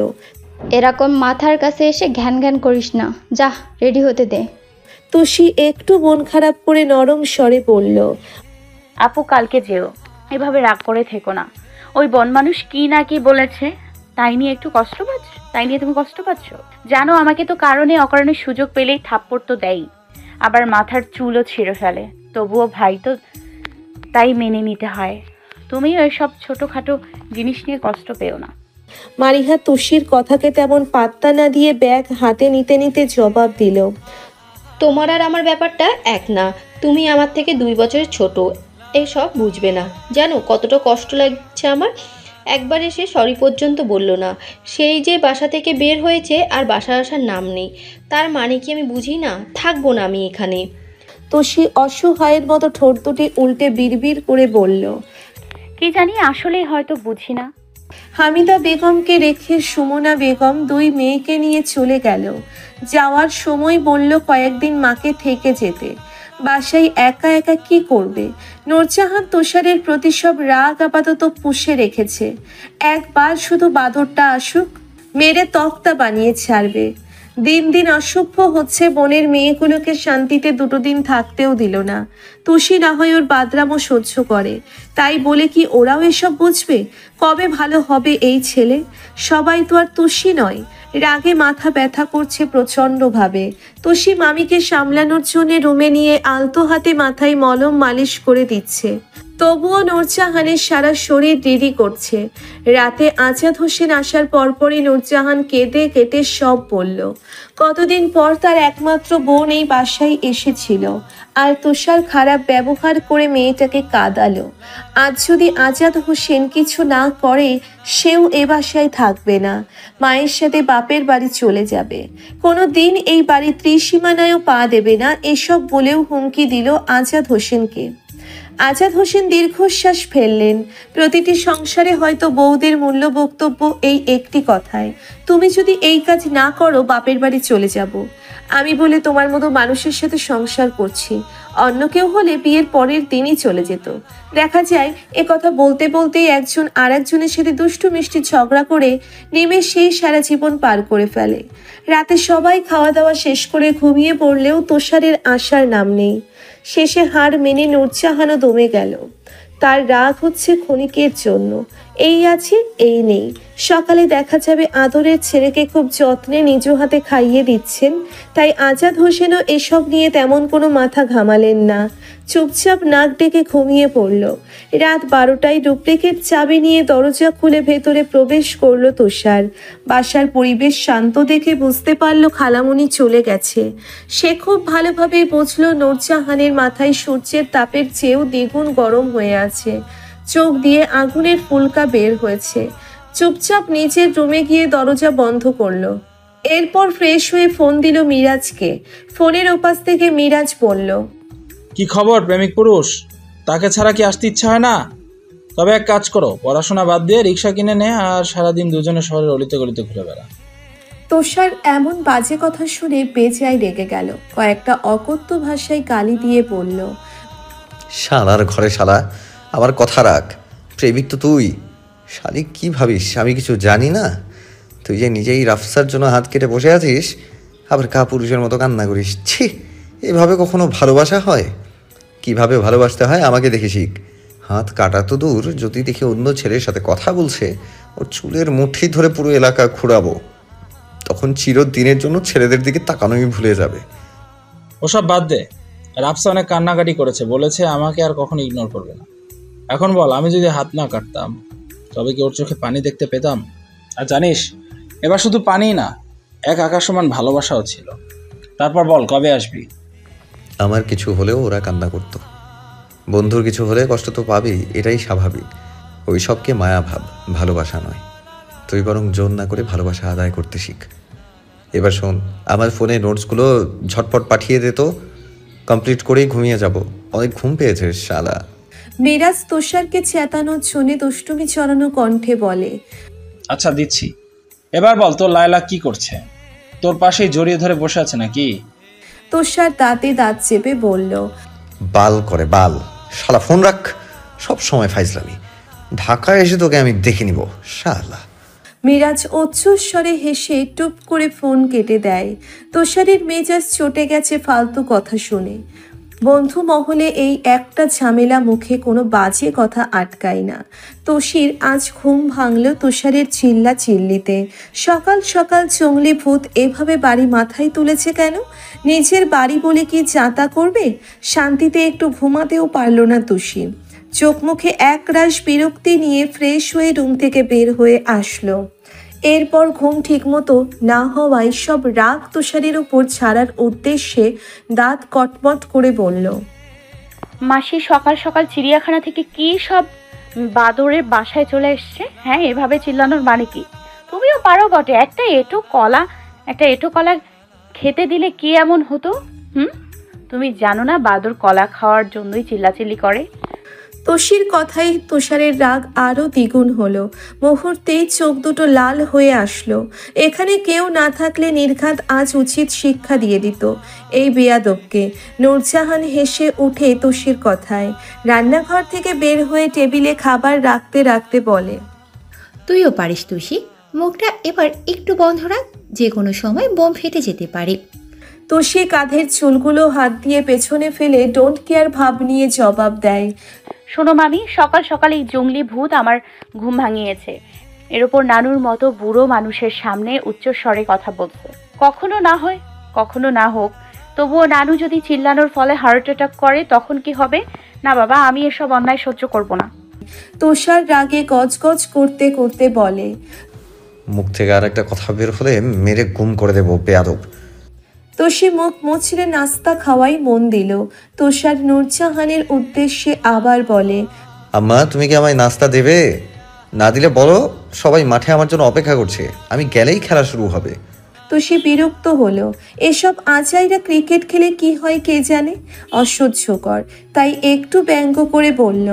এরকম মাথার কাছে এসে ঘ্যান ঘ্যান করিস না, যা রেডি হতে দে।
তুষি একটু মন খারাপ করে নরম স্বরে বলল,
আপু কালকে যেও, এভাবে রাগ করে থেকো না। ওই বন মানুষ কি না কি বলেছে, তাই নিয়ে তুমি কষ্ট পাচ্ছ। জানো আমাকে তো কারণে অকারণে সুযোগ পেলেই থাপ্পড় তো দেয়, আবার মাথার চুলও ছিঁড়ে ফেলে। তবুও ভাই তো, তাই মেনে নিতে হয়। তুমিও এসব ছোটখাটো জিনিস নিয়ে কষ্ট পেও না।
মারিহা তুষির কথাকে তেমন পাত্তা না দিয়ে ব্যাগ হাতে নিতে নিতে জবাব দিল,
তোমার আর আমার ব্যাপারটা এক না। তুমি আমার থেকে 2 বছরের ছোট, এসব বুঝবে না। জানো কতটা কষ্ট লাগছে আমার? একবার এসে সরি পর্যন্ত বলল না। সেই যে বাসা থেকে বের হয়েছে আর বাসা আসার নাম নেই। তার মানে কি আমি বুঝি না? থাকবো না আমি এখানে।
তুষি অসহায়ের মতো ঠোঁট দুটি উল্টে বিড়বিড় করে বলল,
কি জানি, আসলেই হয়তো বুঝি না।
হামিদা বেগমকে রেখে সুমনা বেগম 2 মেয়েকে নিয়ে চলে গেল। যাওয়ার সময় বলল কয়েকদিন মাকে থেকে যেতে। বাসায় একা একা কি করবে? নূরজাহান তুষারের প্রতি সব রাগ আপাতত পুষে রেখেছে। একবার শুধু বাদরটা আসুক, মেরে তক্তা বানিয়ে ছাড়বে। দিন দিন অসভ্য হচ্ছে, বোনের মেয়েগুলোকে শান্তিতে 2 দিন থাকতেও দিল না। তুষি না হয় ওর বাদরামও সহ্য করে, তাই বলে কি ওরাও এসব বুঝবে? কবে ভালো হবে এই ছেলে? সবাই তো আর তুষি নয়। রাগে মাথা ব্যথা করছে প্রচণ্ডভাবে। তুষি মামিকে সামলানোর জন্য রুমে নিয়ে আলতো হাতে মাথায় মলম মালিশ করে দিচ্ছে। তবুও নূরজাহানের সারা শরীর দেরি করছে। রাতে আজাদ হোসেন আসার পরপরই নূরজাহান কেঁদে কেটে সব বলল। কতদিন পর তার একমাত্র বোন এই বাসায় এসেছিল, আর তুষার খারাপ ব্যবহার করে মেয়েটাকে কাঁদালো। আজ যদি আজাদ হোসেন কিছু না করে, সেও এ বাসায় থাকবে না। মায়ের সাথে বাপের বাড়ি চলে যাবে। কোনো দিন এই বাড়ির ত্রিসীমানায়ও পা দেবে না, এসব বলেও হুমকি দিল আজাদ হোসেনকে। আজাদ হোসেন দীর্ঘশ্বাস ফেললেন। প্রতিটি সংসারে হয়তো বউদের মূল্য বক্তব্য এই একটি কথায়, তুমি যদি এই কাজ না করো বাপের বাড়ি চলে যাব। আমি বলে তোমার মতো মানুষের সাথে সংসার করছি, অন্য কেউ হলে বিয়ের পরের দিনই চলে যেত। দেখা যায় এ কথা বলতে বলতেই একজন আর একজনের সাথে দুষ্টু মিষ্টি ঝগড়া করে নিমেষেই সারা জীবন পার করে ফেলে। রাতে সবাই খাওয়া দাওয়া শেষ করে ঘুমিয়ে পড়লেও তুষারের আসার নাম নেই। শেষে হার মেনে নূরজাহানও দমে গেল। তার রাগ হচ্ছে ক্ষণিকের জন্য, এই আছে এই নেই। সকালে দেখা যাবে আদরের ছেলেকে খুব যত্নে নিজ হাতে খাইয়ে দিচ্ছেন, তাই আজাদ হোসেনও এসব নিয়ে তেমন কোনো মাথা ঘামালেন না। চুপচাপ নাক ডেকে ঘুমিয়ে পড়ল। রাত 12টায় রূপরেখের চাবি নিয়ে দরজা খুলে ভেতরে প্রবেশ করলো তুষার। বাসার পরিবেশ শান্ত দেখে বুঝতে পারল খালামণি চলে গেছে। সে খুব ভালোভাবেই বুঝল নূরজাহানের মাথায় সূর্যের তাপের চেয়েও দ্বিগুণ গরম হয়ে আছে। চোখ দিয়ে আগুনের ফুলকা বের হয়েছে। চুপচাপ নিচের রুমে গিয়ে দরজা বন্ধ করলো। এরপর ফ্রেশ হয়ে ফোন দিল মিরাজকে। ফোনের ওপাশ থেকে মিরাজ বলল,
কি খবর প্রেমিক পুরুষ? তাকে ছাড়া কি আসতে ইচ্ছা হয় না? তবে এক কাজ করো, পড়াশোনা বাদ দিয়ে রিক্সা কিনে নে আর সারাদিন দুজনে শহরের অলিতে গলিতে ঘুরে বেড়া।
তুষার এমন বাজে কথা শুনে বেজায় রেগে গেল। কয়েকটা অকথ্য ভাষায় গালি দিয়ে বলল,
শালার ঘরে শালা, আমার কথা রাখ। প্রেমিক তো তুই। শালি কি ভাবিস আমি কিছু জানি না? তুই যে নিজেই রাফসার জন্য হাত কেটে বসে আছিস, আবার পুরুষের মতো কান্না করিস। ছি, এভাবে কখনো ভালোবাসা হয়? কিভাবে ভালোবাসতে হয় আমাকে দেখে শিখ। হাত কাটা তো দূর, যদি দেখি অন্য ছেলের সাথে কথা বলছে, ওর চুলের মুঠি ধরে পুরো এলাকা ঘুরাবো। তখন চিরদিনের জন্য ছেলেদের দিকে তাকানোই ভুলে যাবে।
ওসব বাদ দে। রাফসা অনেক কান্নাকাটি করেছে, বলেছে আমাকে আর কখনো ইগনোর করবে না। এখন বল, আমি যদি হাত না কাটতাম তবে কি ওর চোখে পানি দেখতে পেতাম? আর জানিস, এবার শুধু পানি না, এক আকাশ সমান ভালোবাসাও ছিল। তারপর বল, কবে আসবি?
আমার কিছু হলেও ওরা কান্না করতো। বন্ধুর কিছু হলে কষ্ট তো পাবেই, এটাই স্বাভাবিক। ওই সবকে মায়া ভাব, ভালোবাসা নয়। তুই বরং জোর না করে ভালোবাসা আদায় করতে শিখ। এবার শোন, আমার ফোনে নোটসগুলো ঝটপট পাঠিয়ে দে তো, কমপ্লিট করেই ঘুমিয়ে যাব। অনেক ঘুম পেয়েছে শালা।
মিরাজ তুষারকে চেতানোর জন্য দুষ্টুমি চড়ানো কণ্ঠে বলে,
আচ্ছা দিচ্ছি। এবার বল, তোর লায়লা কি করছে? তোর পাশেই জড়িয়ে ধরে বসে আছে নাকি?
তুষার দাঁতে দাঁত চেপে বলল,
বাল করে বাল। শালা ফোন রাখ, সব সময় ফাইজলামি। ঢাকায় এসে তোকে আমি দেখে নিব শালা।
মিরাজ উচ্চস্বরে হেসে টুপ করে ফোন কেটে দেয়। তুষারের মেজাজ চটে গেছে ফালতু কথা শুনে। বন্ধু মহলে এই একটা ঝামেলা, মুখে কোনো বাজে কথা আটকায় না। তুষির আজ ঘুম ভাঙল তুষারের চিল্লা চিল্লিতে। সকাল সকাল জঙ্গলি ভূত এভাবে বাড়ি মাথায় তুলেছে কেন? নিজের বাড়ি বলে কি যাতা করবে? শান্তিতে একটু ঘুমাতেও পারল না তুষি। চোখ মুখে একরাশ বিরক্তি নিয়ে ফ্রেশ হয়ে রুম থেকে বের হয়ে আসলো। এরপর ঘুম ঠিকমতো না হওয়ায় সব রাগ তুষারের উপর ছাড়ার উদ্দেশ্যে দাঁত কটমট করে বলল,
মাসি সকাল সকাল চিড়িয়াখানা থেকে কি সব বাদরের বাসায় চলে এসছে? হ্যাঁ, এভাবে চিল্লানোর মানে কি? তুমিও পারো বটে। একটা এঁটো কলা খেতে দিলে কি এমন হতো? তুমি জানো না বাদর কলা খাওয়ার জন্যই চিল্লাচিল্লি করে?
তুষির কথাই তুষারের রাগ আরও দ্বিগুণ হলো। মুহূর্তেই চোখ দুটো লাল হয়ে আসলো। এখানে কেউ না থাকলে নির্ঘাত আজ উচিত শিক্ষা দিয়ে দিত এই বেয়াদবকে। নূরজাহান হেসে উঠে তুষির কথায় রান্নাঘর থেকে বের হয়ে টেবিলে খাবার রাখতে রাখতে বলে,
তুইও পারিস তুষি, মুখটা এবার একটু বন্ধ রাখ, যে কোনো সময় বোম ফেটে যেতে পারে।
তুষি কাঁধের চুলগুলো হাত দিয়ে পেছনে ফেলে ডোন্ট কেয়ার ভাব নিয়ে জবাব দেয়,
শোনো মামি, সকাল সকাল এই জঙ্গলি ভূত আমার ঘুম ভাঙিয়েছে। এর ওপর নানুর মতো বুড়ো মানুষের সামনে উচ্চস্বরে কথা বলছে। কখনো না হোক, তবুও নানু যদি চিল্লানোর ফলে হার্ট অ্যাটাক করে তখন কি হবে? না বাবা, আমি এসব অন্যায় সহ্য করব না।
তুষার রাগে গজগজ করতে করতে বলে,
মুখ থেকে আর একটা কথা বের হলে মেরে গুম করে দেবো বেয়াদব।
তুষি মুখ মুছড়ে নাস্তা খাওয়াই মন দিল। তুষার নূরজাহানের উদ্দেশ্যে আবার বলে,
আম্মা, তুমি কি আমায় নাস্তা দেবে? না দিলে বলো, সবাই মাঠে আমার জন্য অপেক্ষা করছে। আমি গেলেই খেলা শুরু হবে।
তুষি বিরক্ত হলো। এসব আজাইরা ক্রিকেট খেলে কি হয় কে জানে, অসহ্যকর। তাই একটু ব্যঙ্গ করে বলল,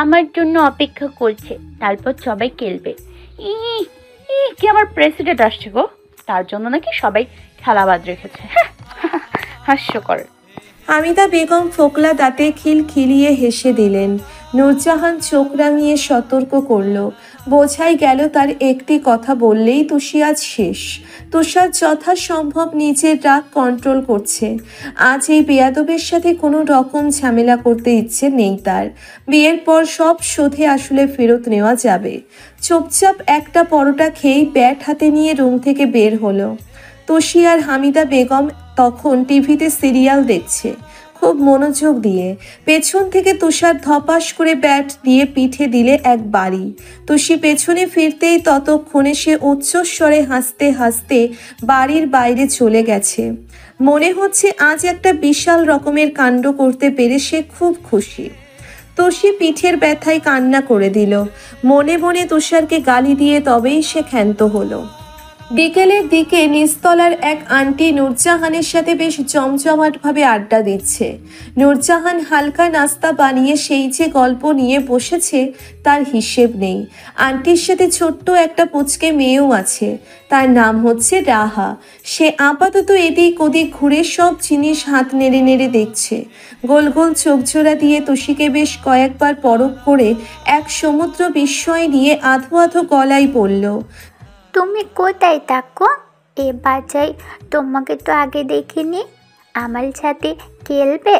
আমার জন্য অপেক্ষা করছে, তারপর সবাই খেলবে। কি আমার প্রেসিডেন্ট আসছে গো, তার জন্য নাকি সবাই খেলা বাদ রেখেছে। হাস্যকর।
হামিদা বেগম ফোকলা দাঁতে খিলখিলিয়ে হেসে দিলেন। নূরজাহান চোখ রাঙিয়ে সতর্ক করল। বোঝাই গেল তার একটি কথা বললেই তুষি আজ শেষ। তুষার যথাসম্ভব নিজের রাগ কন্ট্রোল করছে। আজ এই বেয়াদবের সাথে কোনো রকম ঝামেলা করতে ইচ্ছে নেই তার। বিয়ের পর সব শোধে আসলে ফেরত নেওয়া যাবে। চুপচাপ একটা পরোটা খেয়েই ব্যাট হাতে নিয়ে রুম থেকে বের হলো। তুষি আর হামিদা বেগম তখন টিভিতে সিরিয়াল দেখছে খুব মনোযোগ দিয়ে। পেছন থেকে তুষার ধপাস করে ব্যাট দিয়ে পিঠে দিলে এক বাড়ি। তুষি পেছনে ফিরতেই ততক্ষণে সে উচ্চস্বরে হাসতে হাসতে বাড়ির বাইরে চলে গেছে। মনে হচ্ছে আজ একটা বিশাল রকমের কাণ্ড করতে পেরে সে খুব খুশি। তুষি পিঠের ব্যথায় কান্না করে দিল। মনে মনে তুষারকে গালি দিয়ে তবেই সে ক্ষান্ত হলো। বিকেলের দিকে নিচতলার এক আন্টি নূরজাহানের সাথে বেশ জমজমাটভাবে আড্ডা দিচ্ছে। নূরজাহান হালকা নাস্তা বানিয়ে সেই যে গল্প নিয়ে বসেছে তার হিসেব নেই। আন্টির সাথে ছোট্ট একটা পুচকে মেয়েও আছে, তার নাম হচ্ছে রাহা। সে আপাতত এদিক ওদিক ঘুরে সব জিনিস হাত নেড়ে নেড়ে দেখছে। গোল গোল চোখজোড়া দিয়ে তুষিকে বেশ কয়েকবার পরখ করে এক সমুদ্র বিস্ময় নিয়ে আধো আধো গলায় বলল,
তুমি কোথায় থাকো? এ বাচ্চাই তোমাকে তো আগে দেখিনি। আমার সাথে খেলবে?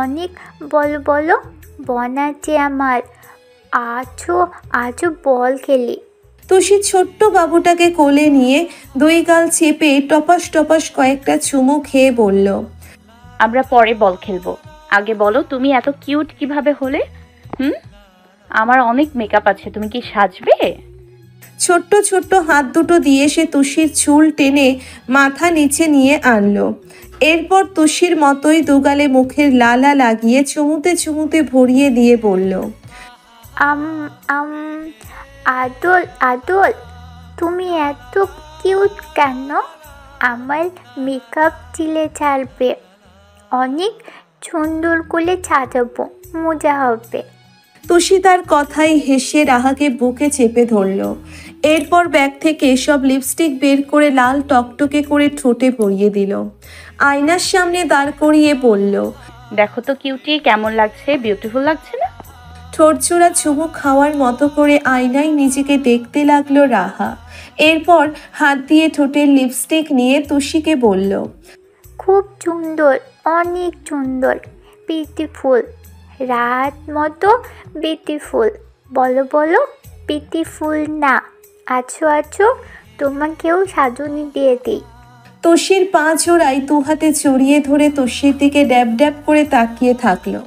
অনেক বলো বলো, বন আছে আমার। আজও বল খেলি।
তুষি ছোট্ট বাবুটাকে কোলে নিয়ে দুই গাল চেপে টপাস টপাস কয়েকটা চুমু খেয়ে বলল,
আমরা পরে বল খেলবো, আগে বলো তুমি এত কিউট কিভাবে হলে? আমার অনেক মেকআপ আছে, তুমি কি সাজবে?
ছোট্ট ছোট্ট হাত দুটো দিয়ে সে তুষির চুল টেনে মাথা নিচে নিয়ে আনলো। এরপর তুষির মতোই দুগালে মুখের লালা লাগিয়ে চুমুতে চুমুতে ভরিয়ে দিয়ে বলল,
আদল আদল, তুমি এত কিউট কেন? আমার মেকআপ চিলে ছাড়বে, অনেক সুন্দর করে সাজাবো, মজা হবে।
তুষি তার কথাই হেসে রাহাকে বুকে চেপে ধরল। এরপর ব্যাগ থেকে সব লিপস্টিক বের করে লাল টকটকে করে ঠোঁটে পরিয়ে দিল। আয়নার সামনে দাঁড় করিয়ে বলল,
দেখো তো কিউটি, কেমন লাগছে? বিউটিফুল লাগছে না?
ঠোঁটজোড়া চুমু খাওয়ার মতো করে আয়নায় নিজেকে দেখতে লাগলো রাহা। এরপর হাত দিয়ে ঠোঁটের লিপস্টিক নিয়ে তুষিকে বলল,
খুব সুন্দর, অনেক সুন্দর, বিউটিফুল, রাত মতো বিউটিফুল। বলো বলো, বিউটিফুল না? আছো তোমাকেও সাজুনি দিয়ে দিই।
তুষির পা জোড়ায় দু হাতে জড়িয়ে ধরে তুষির দিকে ড্যাব ড্যাব করে তাকিয়ে থাকলো।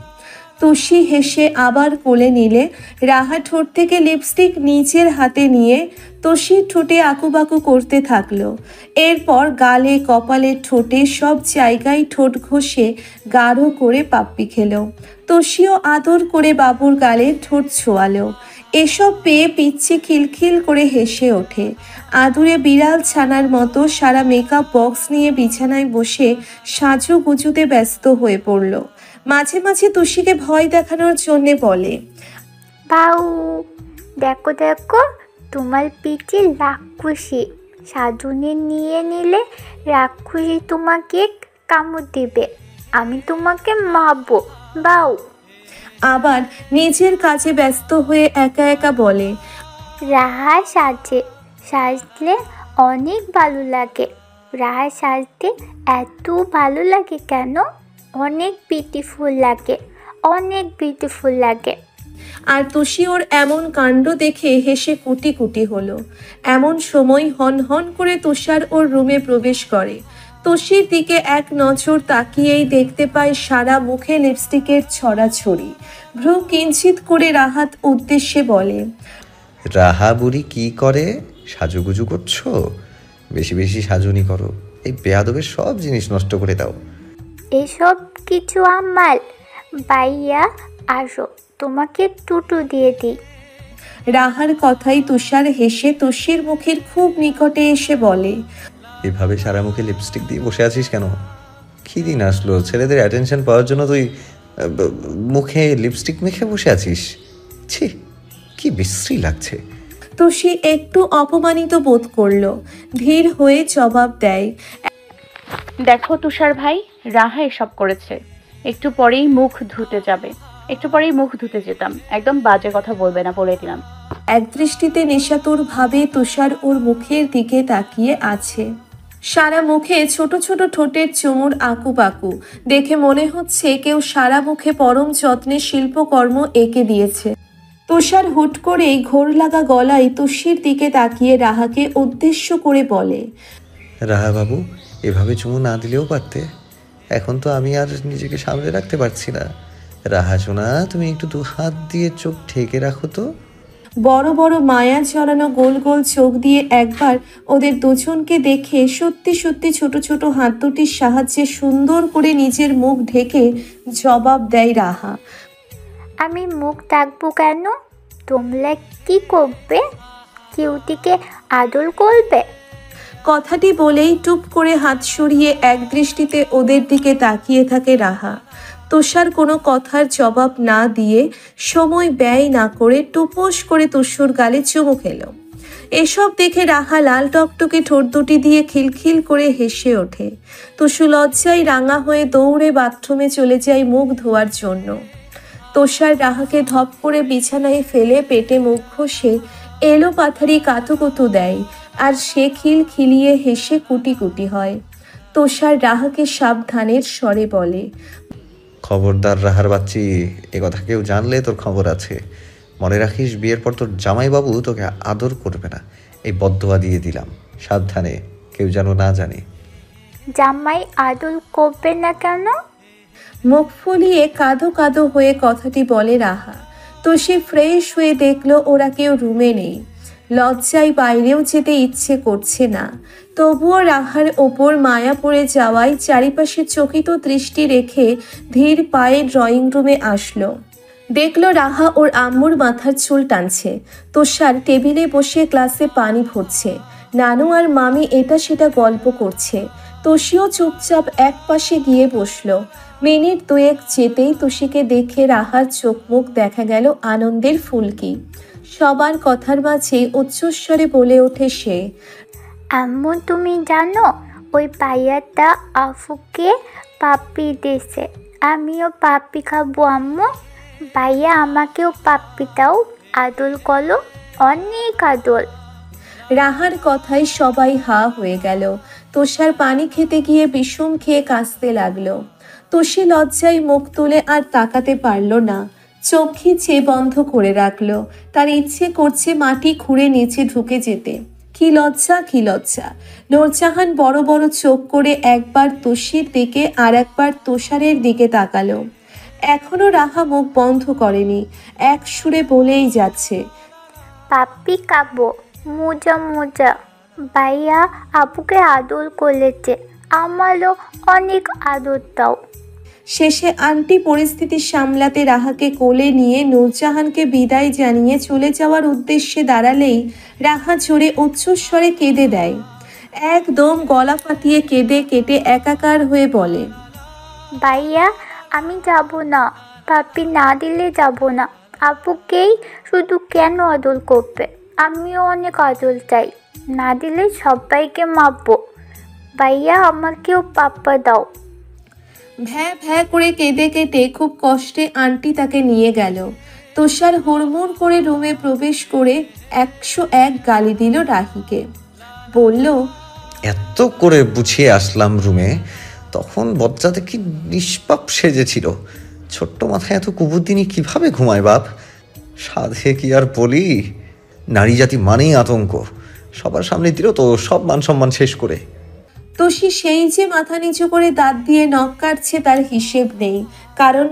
তুষি হেসে আবার কোলে নিলে রাহা ঠোঁট থেকে লিপস্টিক নিজের হাতে নিয়ে তুষির ঠোঁটে আকুবাকু করতে থাকলো। এরপর গালে, কপালে, ঠোঁটে সব জায়গায় ঠোঁট ঘষে গাঢ় করে পাপ্পি খেলো। তুষিও আদর করে বাবুর গালে ঠোঁট ছোঁয়ালো। এসব পেয়ে পিচ্ছি খিলখিল করে হেসে ওঠে। আদুরে বিড়াল ছানার মতো সারা মেকআপ বক্স নিয়ে বিছানায় বসে সাজু গুজুতে ব্যস্ত হয়ে পড়ল। মাঝে মাঝে তুষিকে ভয় দেখানোর জন্যে বলে,
বাউ, দেখো দেখো, তোমার পিঠে রাক্ষসী, সাজুনি নিয়ে নিলে রাক্ষসী তোমাকে কামড় দিবে, আমি তোমাকে মারবো, বাউ।
আবার নিজের কাজে ব্যস্ত হয়ে একা একা বলে,
রাহা সাজলে অনেক ভালো লাগে। রাহা সাজতে এত ভালো লাগে কেন? অনেক বিউটিফুল লাগে, অনেক বিউটিফুল লাগে।
আর তুষি ওর এমন কাণ্ড দেখে হেসে কুটি কুটি হলো। এমন সময় হন হন করে তুষার ওর রুমে প্রবেশ করে। তুষির দিকে এক নজর তাকিয়েই দেখতে পায় সারা মুখে লিপস্টিকের ছড়াছড়ি। ভ্রু কিঞ্চিত করে রাহাত উদ্দেশ্যে বলে,
রাহা বুড়ি কি করে? সাজুগুজু করছো? বেশি বেশি সাজুনি করো, এই বেয়াদবের সব জিনিস নষ্ট করে দাও।
এসব কিছু আমার। ভাইয়া আসো, তোমাকে টুটু দিয়ে দিই।
রাহার কথাই তুষার হেসে তুষির মুখের খুব নিকটে এসে বলে,
এভাবে সারা মুখে লিপস্টিক দিয়ে বসে আছিস কেন? কি দিন আসলো, ছেলেদের অ্যাটেনশন পাওয়ার জন্য তুই মুখে লিপস্টিক মেখে বসে আছিস? ছি, কি বিশ্রী লাগছে।
তুষি একটু অপমানিত বোধ করলো। ধীর হয়ে জবাব দেয়,
দেখো তুষার ভাই, রাহা এসব করেছে, একটু পরেই মুখ ধুতে যেতাম। একদম বাজে কথা বলবে না, বলে দিলাম।
এক দৃষ্টিতে নেশাতুর ভাবে তুষার ওর মুখের দিকে তাকিয়ে আছে। সারা মুখে ছোট ছোট ঠোঁটের চুমুর আঁকুপাকু দেখে মনে হচ্ছে কেউ সারা মুখে পরম যত্নে শিল্পকর্ম এঁকে দিয়েছে। তুষার হুট করেই ঘোর লাগা গলায় তুষির দিকে তাকিয়ে রাহাকে উদ্দেশ্য করে বলে,
রাহা বাবু, এভাবে চুমু না দিলেও পারতে। এখন তো আমি আর নিজেকে সামলে রাখতে পারছি না। রাহা সোনা, তুমি একটু দু হাত দিয়ে চোখ ঢেকে রাখো তো।
বড় বড় মায়া জড়ানো গোল গোল চোখ দিয়ে একবার ওদের দুজনকে দেখে সত্যি সত্যি ছোট ছোট হাত দুটির সাহায্যে সুন্দর করে নিজের মুখ ঢেকে জবাব দেয় রাহা,
আমি মুখ ডাকবো কেন? তোমরা কি করবে? কিউটিকে আদর করবে?
কথাটি বলেই টুপ করে হাত সরিয়ে এক দৃষ্টিতে ওদের দিকে তাকিয়ে থাকে রাহা। তুষার কোনো কথার জবাব না দিয়ে সময় ব্যয় না করে টুপোস করে তুষুর গালে চুমু খেল। এসব দেখে রাহা লাল টকটকে ঠোঁট দুটি দিয়ে খিলখিল করে হেসে ওঠে। তুষু লজ্জায় রাঙা হয়ে দৌড়ে বাথরুমে চলে যায় মুখ ধোয়ার জন্য। তুষার রাহাকে ধপ করে বিছানায় ফেলে পেটে মুখ ঘষে এলো পাথারি কাতুকুতু দেয়, আর সে খিলখিলিয়ে হেসে কুটি কুটি হয়। তুষার রাহাকে সাবধানের স্বরে বলে,
খবরদার রাহার বাচ্চি, এ কথা কেউ জানলে তোর খবর আছে। মনে রাখিস, বিয়ের পর তোর জামাইবাবু তোকে আদর করবে না, এই বদদোয়া দিয়ে দিলাম। সাবধানে, কেউ যেন না জানে।
জামাই আদর করবে না কেন?
মুখ ফুলিয়ে কাঁদো কাঁদো হয়ে কথাটি বলে রাহা। তো সে ফ্রেশ হয়ে দেখলো ওরা কেউ রুমে নেই। লজ্জায় বাইরেও যেতে ইচ্ছে করছে না, তবুও রাহার ওপর মায়া পড়ে যাওয়ায় চারিপাশে চকিত দৃষ্টি রেখে ধীর পায়ে ড্রয়িং রুমে আসলো। দেখলো রাহা ওর আম্মুর মাথার চুল টানছে। তুষার টেবিলে বসে গ্লাসে পানি ভরছে। নানু আর মামি এটা সেটা গল্প করছে। তুষিও চুপচাপ এক পাশে গিয়ে বসলো। মিনিট দুয়েক যেতেই তুষিকে দেখে রাহার চোখ মুখ দেখা গেল আনন্দের ফুলকি। সবার কথার মাঝে উচ্চস্বরে বলে ওঠে সে,
আম্মু তুমি জানো, ওই পাইয়াটা আফুকে পাপ্পি দিয়েছে। আমিও পাপ্পি খাবো আম্মু। ভাইয়া আমাকেও পাপ্পি দাও, আদর করো, অনেক আদর।
রাহার কথায় সবাই হা হয়ে গেল। তুষার পানি খেতে গিয়ে বিষম খেয়ে কাঁচতে লাগলো। তুষি লজ্জায় মুখ তুলে আর তাকাতে পারল না, চোখ খিচে বন্ধ করে রাখলো। তার ইচ্ছে করছে মাটি খুঁড়ে নিচে ঢুকে যেতে। কি লজ্জা, কি লজ্জা! নূরজাহান বড় বড় চোখ করে একবার তুষির দিকে আর একবার তুষারের দিকে তাকালো। এখনো রাহা মুখ বন্ধ করেনি, এক সুরে বলেই যাচ্ছে,
পাপ্পি খাবো, মজা মজা। ভাইয়া আপুকে আদর করেছে, আমারও অনেক আদর দাও।
শেষে আন্টি পরিস্থিতি সামলাতে রাহাকে কোলে নিয়ে নূরজাহানকে বিদায় জানিয়ে চলে যাওয়ার উদ্দেশ্যে দাঁড়ালেই রাহা জোরে উচ্চস্বরে কেঁদে দেয়। একদম গলা ফাটিয়ে কেঁদে কেটে একাকার হয়ে বলে,
ভাইয়া আমি যাব না, পাপ্পি না দিলে যাব না। আপুকেই শুধু কেন আদর করবে? আমিও অনেক আদর চাই, না দিলে সবাইকে মারবো। ভাইয়া আমাকেও পাপ্পা দাও।
ভ্যাঁ ভ্যাঁ করে কেঁদে কেটে খুব কষ্টে আন্টি তাকে নিয়ে গেল। তুষার হুড়মুড় করে রুমে প্রবেশ করে 101 গালি দিল রাহিকে। বলল,
এত করে বুঝিয়ে আসলাম রুমে, তখন বজ্জাতে কি নিষ্পাপ সেজেছিল। ছোট্ট মাথায় এত কুবুদ্দিনী কিভাবে ঘুমায় বাপ? সাধে কি আর বলি, নারী জাতি মানেই আতঙ্ক। সবার সামনে দিল তো সব মান সম্মান শেষ করে।
তুষি সেই যে মাথা নিচু করে দাঁত দিয়ে নখ কাটছে তার হিসেব নেই, কারণ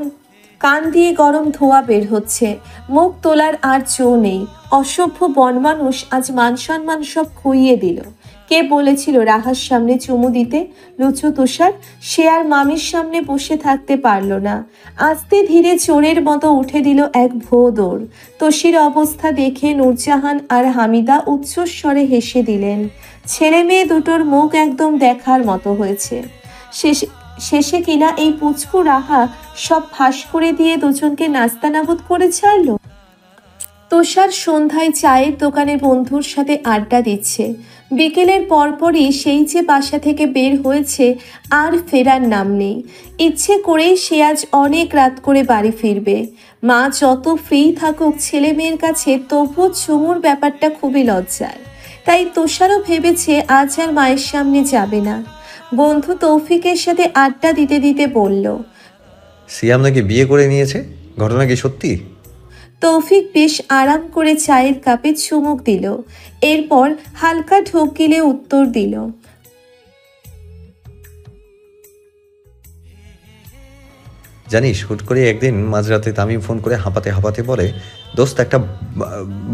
কান দিয়ে গরম ধোঁয়া বের হচ্ছে। মুখ তোলার আর চো নেই। অসভ্য বনমানুষ আজ মান সম্মান সব খুইয়ে দিল। কে বলেছিল রাহার সামনে চুমু দিতে? লুচু তুষার, সে আর মামির সামনে বসে থাকতে পারল না। আস্তে ধীরে চোরের মতো উঠে দিল এক ভো দৌড়। তোষির অবস্থা দেখে নূরজাহান আর হামিদা উচ্চস্বরে হেসে দিলেন। ছেলে মেয়ে দুটোর মুখ একদম দেখার মতো হয়েছে। শেষে কিনা এই পুচকু রাহা সব ফাঁস করে দিয়ে দুজনকে নাস্তানাবুদ করে ছাড়ল। তুষার সন্ধ্যায় চায়ের দোকানে বন্ধুর সাথে আড্ডা দিচ্ছে। বিকেলের পরপরই সেই যে বাসা থেকে বের হয়েছে আর ফেরার নাম নেই। ইচ্ছে করেই সে আজ অনেক রাত করে বাড়ি ফিরবে। মা যত ফ্রি থাকুক ছেলে মেয়ের কাছে, তবুও চুমুর ব্যাপারটা খুবই লজ্জার। তাই তুষারও ভেবেছে আজ আর মায়ের সামনে যাবে না। বন্ধু তৌফিকের সাথে আড্ডা দিতে দিতে বলল,
সিয়াম নাকি বিয়ে করে নিয়েছে, ঘটনা কি সত্যি?
তৌফিক বেশ আরাম করে চায়ের কাপে চুমুক দিল, এরপর হালকা ঢোক গিলে উত্তর দিল,
জানিস, হুট করে একদিন মাঝরাতে তামিম ফোন করে হাঁপাতে হাঁপাতে বলে, দোস্ত একটা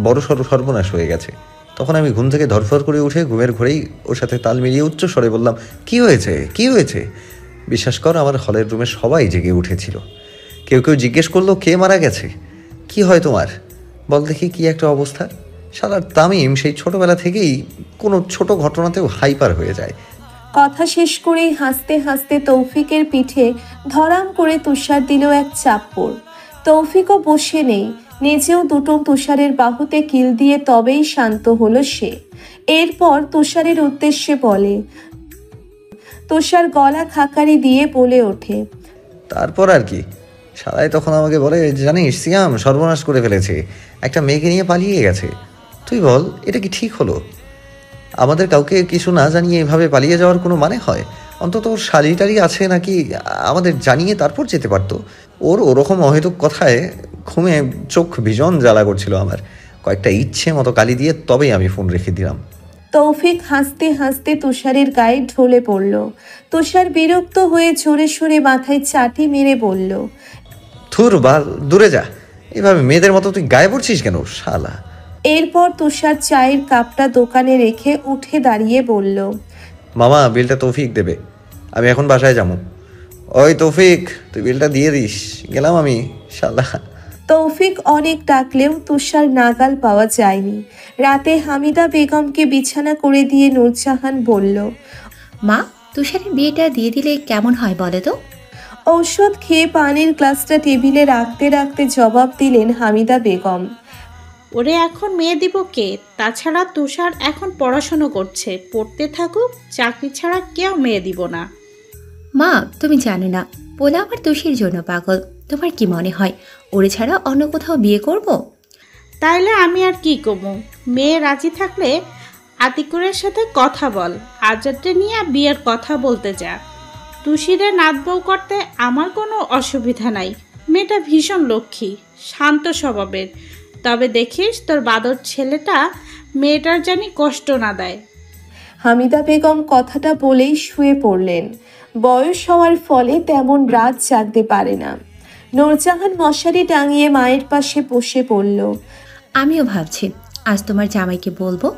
বড় সর্বনাশ হয়ে গেছে। তখন আমি ঘুম থেকে ধরফর করে উঠে ঘুমের ঘরেই ওর সাথে তাল মিলিয়ে উচ্চ স্বরে বললাম, কি হয়েছে, কি হয়েছে? বিশ্বাস কর, আমার হলের রুমে সবাই জেগে উঠেছিল। কেউ কেউ জিজ্ঞেস করলো কে মারা গেছে, কি হয় তোমার, বল দেখি কি একটা অবস্থা। শালার তামিম সেই ছোটবেলা থেকেই কোনো ছোট ঘটনাতেও হাইপার হয়ে যায়।
কথা শেষ করেই হাসতে হাসতে তৌফিকের পিঠে ধরাম করে তুষার দিল এক চাপ্পড়। তৌফিকও বসে নেই, নিজেও দুটো তুষারের বাহুতে কিল দিয়ে তবেই শান্ত হলো সে। এরপর তুষারের উদ্দেশ্যে বলে, তুষার গলা খাকারি দিয়ে বলে ওঠে,
তারপর আর কি, শালাই তখন আমাকে বলে, জানিস সিয়াম সর্বনাশ করে ফেলেছে, একটা মেয়েকে নিয়ে পালিয়ে গেছে। তুই বল এটা কি ঠিক হলো? আমাদের কাউকে কিছু না জানিয়ে এভাবে পালিয়ে যাওয়ার কোনো মানে হয়? অন্তত ওর শালিটারি আছে নাকি আমাদের জানিয়ে তারপর যেতে পারতো। ওর ওরকম অহেতুক কথায় ঘুমে চোখ ভীষণ জ্বালা করছিল আমার। কয়েকটা ইচ্ছে মতো গালি দিয়ে তবেই আমি ফোন রেখে দিলাম।
তৌফিক হাসতে হাসতে তুষারের গায়ে ঢলে পড়ল। তুষার বিরক্ত হয়ে জোরে সোরে মাথায় চাটি মেরে বলল,
থুর বাল, দূরে যা, এভাবে মেয়েদের মতো তুই গায়ে পড়ছিস কেন শালা।
এরপর তুষার চায়ের কাপটা দোকানে রেখে উঠে দাঁড়িয়ে বলল,
মামা বিলটা তৌফিক দেবে, আমি এখন বাসায় যাবো। ওই তৌফিক, তুই বিলটা দিয়ে দিস, গেলাম আমি শালা।
তৌফিক অনেক ডাকলেও তুষার নাগাল পাওয়া যায়নি। রাতে হামিদা বেগমকে বিছানা করে দিয়ে নূরজাহান বলল,
মা, তুষারের বিয়েটা দিয়ে দিলে কেমন হয় বলে তো?
ঔষধ খেয়ে পানির গ্লাসটা টেবিলে রাখতে রাখতে জবাব দিলেন হামিদা বেগম,
ওরে এখন মেয়ে দিব কে? তাছাড়া তুষার এখন পড়াশুনো করছে, পড়তে থাকুক, চাকরি ছাড়া কেউ মেয়ে দিব না।
মা, তুমি জানো না, পোলা আমার তুষির জন্য পাগল। তোমার কি মনে হয় ওরে ছাড়া অন্য কোথাও বিয়ে করব?
তাইলে আমি আর কি কমু? মেয়ে রাজি থাকলে আতিকুরের সাথে কথা বল, আজাদকে নিয়ে বিয়ের কথা বলতে যা। তুষিরে নাত বউ করতে আমার কোনো অসুবিধা নাই। মেয়েটা ভীষণ লক্ষ্মী, শান্ত স্বভাবের। তবে দেখিস তোর বাদর ছেলেটা মেয়েটার জানি কষ্ট না দেয়।
হামিদা বেগম কথাটা বলেই শুয়ে পড়লেন। বয়স হওয়ার ফলে তেমন রাত জাগতে পারে না। নূরজাহান মশারি টাঙিয়ে মায়ের পাশে বসে পড়ল।
আমিও ভাবছি আজ তোমার জামাইকে বলবো,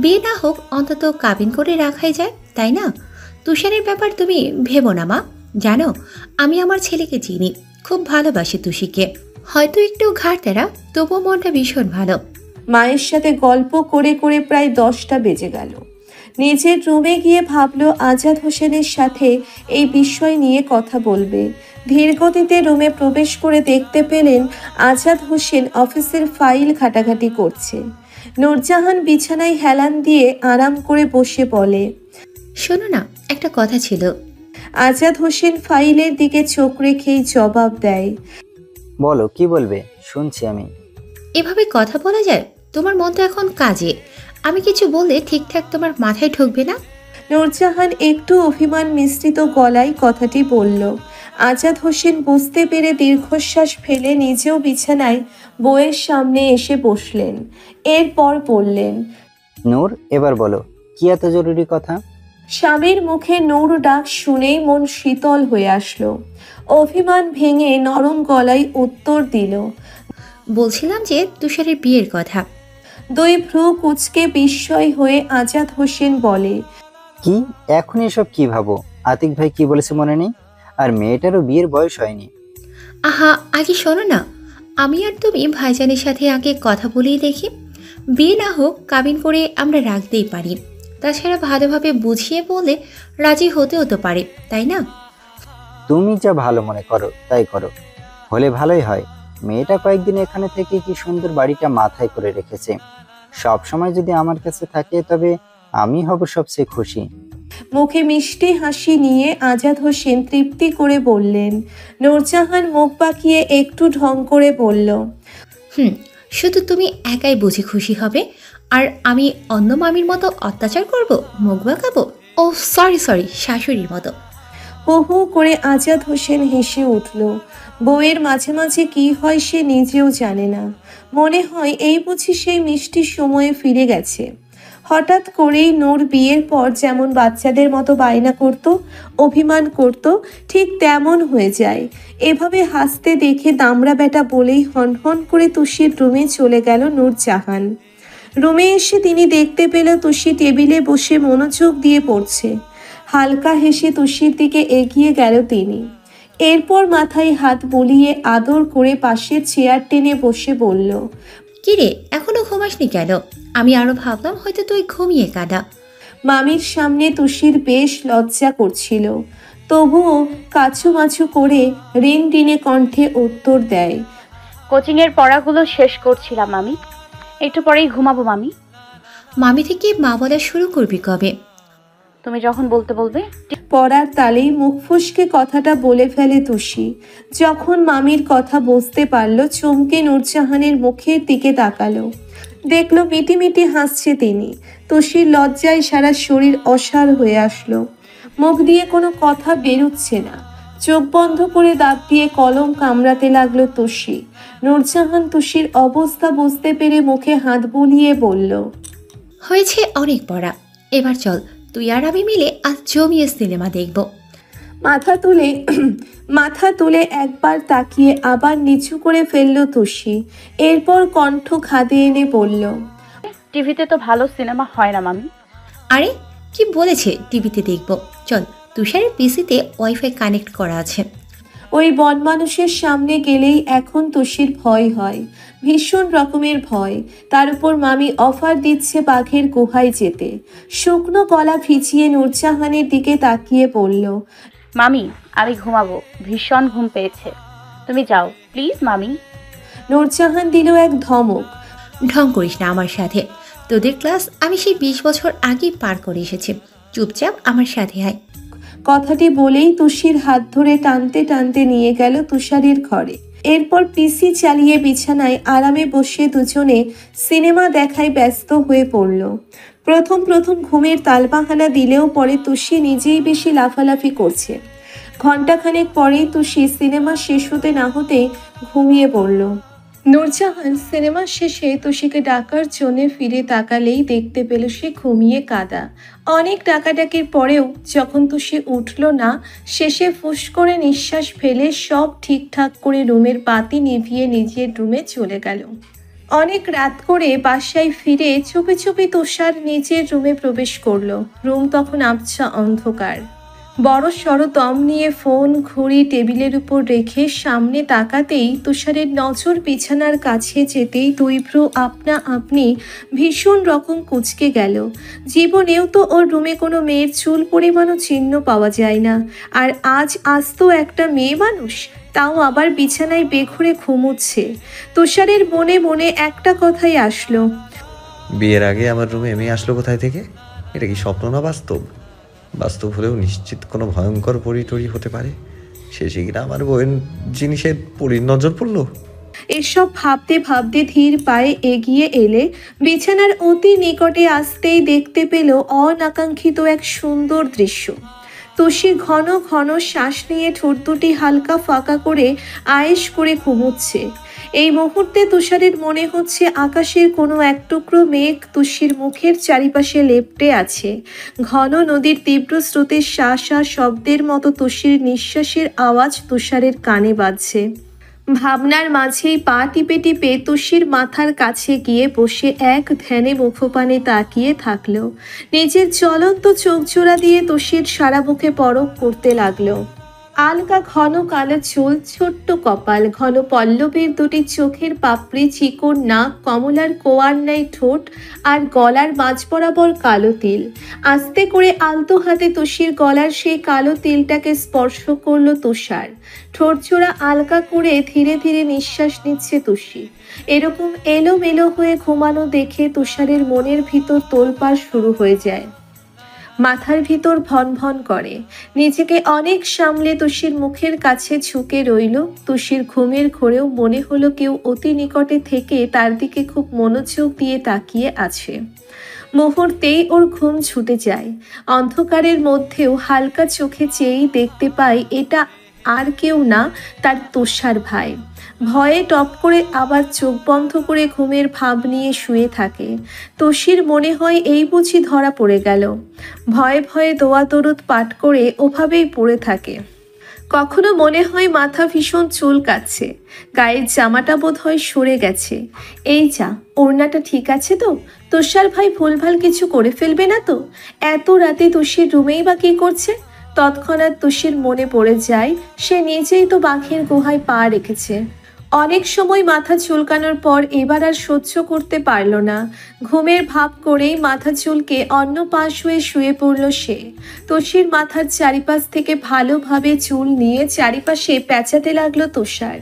বিয়ে না হোক অন্তত কাবিন করে রাখাই যায়, তাই না? তুষারের ব্যাপার তুমি ভেবো না মা। জানো, আমি আমার ছেলেকে চিনি, খুব ভালোবাসি তুষিকে। হয়তো একটু ঘাটতেরা, তবুও মনটা ভীষণ ভালো।
মায়ের সাথে গল্প করে করে প্রায় 10টা বেজে গেল। নিজের রুমে গিয়ে ভাবল আজাদ হোসেনের সাথে এই বিষয় নিয়ে কথা বলবে। ধীরগতিতে রুমে প্রবেশ করে দেখতে পেলেন আজাদ হোসেন অফিসের ফাইল ঘাটাঘাটি করছে। নূরজাহান বিছানায় হেলান দিয়ে আরাম করে বসে বলে,
শোনো না, একটা কথা ছিল।
আজাদ হোসেন ফাইলের দিকে চোখ রেখেই জবাব দেয়,
বলো কি বলবে, শুনছি আমি।
এভাবে কথা বলা যায়? তোমার মন তো এখন কাজে। আমি কিছু বললে ঠিকঠাক তোমার মাথায় ঢুকবে না।
নূরজাহান একটু অভিমান মিশ্রিত গলায় কথাটি বলল। আজাদ হোসেন বুঝতে পেরে দীর্ঘশ্বাস ফেলে নিজেও বিছানায় বউয়ের সামনে এসে বসলেন। এরপর বললেন,
নূর, এবার বলো কি এত জরুরি কথা?
স্বামীর মুখে নূর ডাক শুনেই মন শীতল হয়ে আসলো। অভিমান ভেঙে নরম গলায় উত্তর দিল,
বলছিলাম যে তুষারের বিয়ের কথা।
দুই ভ্রু কুচকে বিস্ময় হয়ে আজাদ হোসেন বলে,
কি এখন এসব কি ভাবো? আতিক ভাই কি বলেছে মনে নেই? আর মেয়েটারও বিয়ের বয়স হয়নি।
আহা, আগে শোনো না, আমি আর তুমি ভাইজানের সাথে আগে কথা বলেই দেখি। বিয়ে না হোক কাবিন করে আমরা রাখতেই পারি। তাছাড়া ভালোভাবে বুঝিয়ে বলে রাজি হতেও তো পারে, তাই না?
তুমি যা ভালো মনে করো তাই করো, হলে ভালোই হয়। মেয়েটা কয়েকদিন এখানে থেকে কি সুন্দর বাড়িটা মাথায় করে রেখেছে। সব সময় যদি আমার কাছে থাকে তবে আমি হব সবচেয়ে খুশি।
মুখে মিষ্টি হাসি নিয়ে আজাদ হোসেন তৃপ্তি করে বললেন। নূরজাহান মুখ বাঁকিয়ে একটু ঢং করে বলল,
শুধু তুমি একাই বুঝি খুশি হবে, আর আমি অন্য মামির মতো অত্যাচার করব, মুখ বাঁকাবো? ও সরি, শাশুড়ির মতো।
হু হু করে আজাদ হোসেন হেসে উঠল। বউয়ের মাঝে মাঝে কি হয় সে নিজেও জানে না। মনে হয় এই বুঝি সেই মিষ্টি সময়ে ফিরে গেছে। হঠাৎ করেই নূর বিয়ের পর যেমন বাচ্চাদের মতো বায়না করত, অভিমান করত, ঠিক তেমন হয়ে যায়। এভাবে হাসতে দেখে দামড়া বেটা বলেই হনহন করে তুষির রুমে চলে গেল নূরজাহান। রুমে এসে তিনি দেখতে পেল তুষি টেবিলে বসে মনোযোগ দিয়ে পড়ছে। হালকা হেসে তুষির দিকে এগিয়ে গেল তিনি। এরপর মাথায় হাত বুলিয়ে আদর করে পাশে চেয়ার টেনে বসে বলল,
কিরে এখনো ঘুমাসনি কেন? আমি আরো ভাবলাম হয়তো তুই ঘুমিয়ে কাঁদা।
মামির সামনে তুষির বেশ লজ্জা করছিল, তবুও কাছুমাছু করে রিনরিনে কণ্ঠে উত্তর দেয়,
কোচিংয়ের পড়াগুলো শেষ করছিলাম আমি, একটু পরেই ঘুমাবো মামি।
মামি থেকে মা বলা শুরু করবি কবে?
তুমি যখন বলতে বলবে।
পড়ার তালেই মুখ ফসকে কথাটা বলে ফেলে তুষি। যখন মামির কথা বুঝতে পারল, চমকে নূরজাহানের মুখের দিকে তাকালো, দেখলো মিটিমিটি হাসছে তিনি। তুষির লজ্জায় সারা শরীর অসাড় হয়ে আসলো, মুখ দিয়ে কোনো কথা বেরুচ্ছে না। চোখ বন্ধ করে দাঁত দিয়ে কলম কামড়াতে লাগলো তুষি। নূরজাহান তুষির অবস্থা বুঝতে পেরে মুখে হাত বুলিয়ে বলল,
হয়েছে অনেক পড়া, এবার চল তুই আর আমি মিলে আজ জমিয়ে সিনেমা দেখব।
মাথা তুলে একবার তাকিয়ে আবার নিচু করে ফেললো তুষি। এরপর কণ্ঠ খাদে এনে বলল,
টিভিতে তো ভালো সিনেমা হয় না মামি।
আরে কি বলেছে টিভিতে দেখব? চল, তুষারের পিসিতে ওয়াইফাই কানেক্ট করা আছে।
ওই বনমানুষের সামনে গেলেই এখন তুষির ভয় হয়, ভীষণ রকমের ভয়। তার উপর মামি অফার দিচ্ছে বাঘের গুহায় যেতে। শুকনো গলা ভিজিয়ে নূরজাহানের দিকে তাকিয়ে বলল,
মামি আমি ঘুমাবো, ভীষণ ঘুম পেয়েছে, তুমি যাও প্লিজ মামি।
নূরজাহান দিল এক ধমক,
ঢং করিস না আমার সাথে, তোদের ক্লাস আমি সেই 20 বছর আগেই পার করে এসেছি, চুপচাপ আমার সাথে আয়।
কথাটি বলেই তুষির হাত ধরে টানতে টানতে নিয়ে গেল তুষারের ঘরে। এরপর পিসি চালিয়ে বিছানায় আরামে বসে দুজনে সিনেমা দেখায় ব্যস্ত হয়ে পড়ল। প্রথম ঘুমের তালবাহানা দিলেও পরে তুষি নিজেই বেশি লাফালাফি করছে। ঘণ্টাখানেক পরেই তুষি সিনেমা শেষ হতে না হতে ঘুমিয়ে পড়ল। নূরজাহান সিনেমা শেষে তুষিকে ডাকার জন্য ফিরে তাকালেই দেখতে পেল সে ঘুমিয়ে কাঁদা। অনেক ডাকাডাকির পরেও যখন তুষি উঠল না, শেষে ফুস করে নিঃশ্বাস ফেলে সব ঠিকঠাক করে রুমের বাতি নিভিয়ে নিজের রুমে চলে গেল। অনেক রাত করে বাসায় ফিরে চুপি চুপি তুষার নিজের রুমে প্রবেশ করলো। রুম তখন আবছা অন্ধকার। বড় সড়ো দম নিয়ে ফোন ঘড়ি টেবিলের উপর রেখে সামনে তাকাতেই তুষারের নজর বিছানার কাছে যেতেই দুই ভ্রু আপনা আপনি ভীষণ রকম কুঁচকে গেল। জীবনেও তো ওর রুমে কোনো মেয়ের চুল পরিমাণও চিহ্ন পাওয়া যায় না, আর আজ তো একটা মেয়ে মানুষ, তাও আবার বিছানায় বেঘুরে ঘুমুচ্ছে। তুষারের মনে মনে একটা কথাই আসলো,
বিয়ের আগে আমার রুমে মেয়ে আসলো কোথায় থেকে? এটা কি স্বপ্ন না বাস্তব? বাস্তব হলেও নিশ্চিত কোনো ভয়ঙ্কর পরিটরি হতে পারে। শেষে কিনা আমার বইয়ের জিনিসের পরির নজর পড়লো।
এসব ভাবতে ভাবতে ধীর পায়ে এগিয়ে এলে বিছানার অতি নিকটে আসতেই দেখতে পেল অনাকাঙ্ক্ষিত এক সুন্দর দৃশ্য। তুষি ঘন ঘন শ্বাস নিয়ে ঠোঁট দুটি হালকা ফাঁকা করে আয়েশ করে ঘুমুচ্ছে। এই মুহূর্তে তুষারের মনে হচ্ছে আকাশের কোনো এক টুকরো মেঘ তুষির মুখের চারিপাশে লেপ্টে আছে। ঘন নদীর তীব্র স্রোতের শ্বাস আর শব্দের মতো তুষির নিঃশ্বাসের আওয়াজ তুষারের কানে বাজছে। ভাবনার মাঝেই পা টিপে টিপে তুষির মাথার কাছে গিয়ে বসে এক ধ্যানে মুখপানে তাকিয়ে থাকলো। নিজের জ্বলন্ত চোখ জোড়া দিয়ে তুষির সারা মুখে পরখ করতে লাগলো। আলকা ঘন কালো চুল, ছোট্ট কপাল, ঘন পল্লবের দুটি চোখের পাপড়ি, চিকন নাক, কমলার কোয়ার ন্যায় ঠোঁট আর গলার মাঝ বরাবর কালো তিল। আস্তে করে আলতো হাতে তুষির গলার সেই কালো তিলটাকে স্পর্শ করলো তুষার। ঠোঁট জোড়া আলকা করে ধীরে ধীরে নিঃশ্বাস নিচ্ছে তুষি। এরকম এলোমেলো হয়ে ঘুমানো দেখে তুষারের মনের ভিতর তোলপাড় শুরু হয়ে যায়। মাথার ভিতর ভন ভন করে। নিজেকে অনেক সামলে তুষির মুখের কাছে ঝুঁকে রইল। তুষির ঘুমের ঘোরেও মনে হলো কেউ অতি নিকটে থেকে তার দিকে খুব মনোযোগ দিয়ে তাকিয়ে আছে। মুহূর্তেই ওর ঘুম ছুটে যায়। অন্ধকারের মধ্যেও হালকা চোখে চেয়েই দেখতে পায় এটা আর কেউ না, তার তুষার ভাই। ভয়ে টপ করে আবার চোখ বন্ধ করে ঘুমের ভাব নিয়ে শুয়ে থাকে। তুষির মনে হয় এই বুঝি ধরা পড়ে গেল। ভয়ে ভয়ে দোয়া দরুদ পাঠ করে ওভাবেই পড়ে থাকে। কখনো মনে হয় মাথা ভীষণ চুলকাচ্ছে, গায়ের জামাটা বোধ হয় সরে গেছে। এই যা, ওড়নাটা ঠিক আছে তো? তুষার ভাই ভুলভাল কিছু করে ফেলবে না তো? এত রাতে তুষির রুমেই বা কি করছে? তৎক্ষণাৎ তুষির মনে পড়ে যায় সে নিজেই তো বাঘের গুহায় পা রেখেছে। অনেক সময় মাথা চুলকানোর পর এবার আর সহ্য করতে পারল না। ঘুমের ভাব করেই মাথা চুলকে অন্য পাশ হয়ে শুয়ে পড়ল সে। তুষির মাথার চারিপাশ থেকে ভালোভাবে চুল নিয়ে চারিপাশে পেঁচাতে লাগলো তুষার।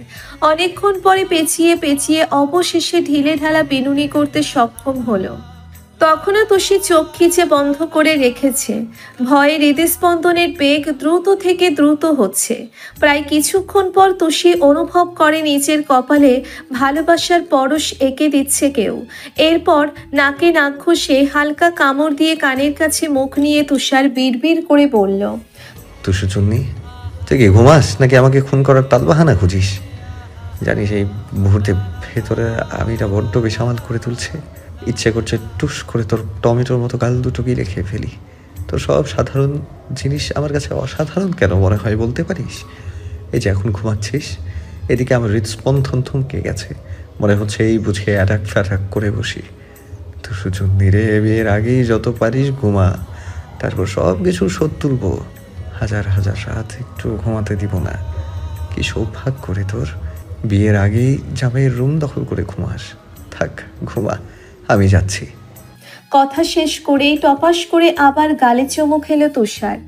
অনেকক্ষণ পরে পেঁচিয়ে পেঁচিয়ে অবশেষে ঢিলে ঢালা বিনুনি করতে সক্ষম হলো। তখনও তুষি চোখ খিচে বন্ধ করে রেখেছে। ভয়ে হৃদস্পন্দনের বেগ দ্রুত থেকে দ্রুত হচ্ছে। প্রায় কিছুক্ষণ পর তুষি অনুভব করে নিজের কপালে ভালোবাসার পরশ এঁকে দিচ্ছে কেউ। এরপর নাকে নাক ঘষে হালকা কামড় দিয়ে কানের কাছে মুখ নিয়ে তুষার বিড়বিড় করে বলল,
তুষু চুন্নি, তুই কি ঘুমাস নাকি আমাকে খুন করার তালবাহানা খুঁজিস? জানিস এই মুহূর্তে ভেতরে আমিটা বড্ড বেসামাল করে তুলছে। ইচ্ছে করছে টুস করে তোর টমেটোর মতো গাল দুটো গিলে খেয়ে ফেলি। তোর সব সাধারণ জিনিস আমার কাছে অসাধারণ কেন মনে হয় বলতে পারিস? এই যে এখন ঘুমাচ্ছিস, এদিকে আমার হৃদস্পন্দন থমকে গেছে। মনে হচ্ছে এই বুঝে অ্যাটাক ফ্যাটাক করে বসি। তো সুচুন্নি রে, বিয়ের আগেই যত পারিস ঘুমা, তারপর সব কিছু শোধ তুলবো। হাজার হাজার রাত একটু ঘুমাতে দিব না। কি সৌভাগ্য করে তোর, বিয়ের আগেই জামাইয়ের রুম দখল করে ঘুমাস। থাক ঘুমা, আমি যাচ্ছি।
কথা শেষ করেই টপাস করে আবার গালে চুমু খেলো তুষার।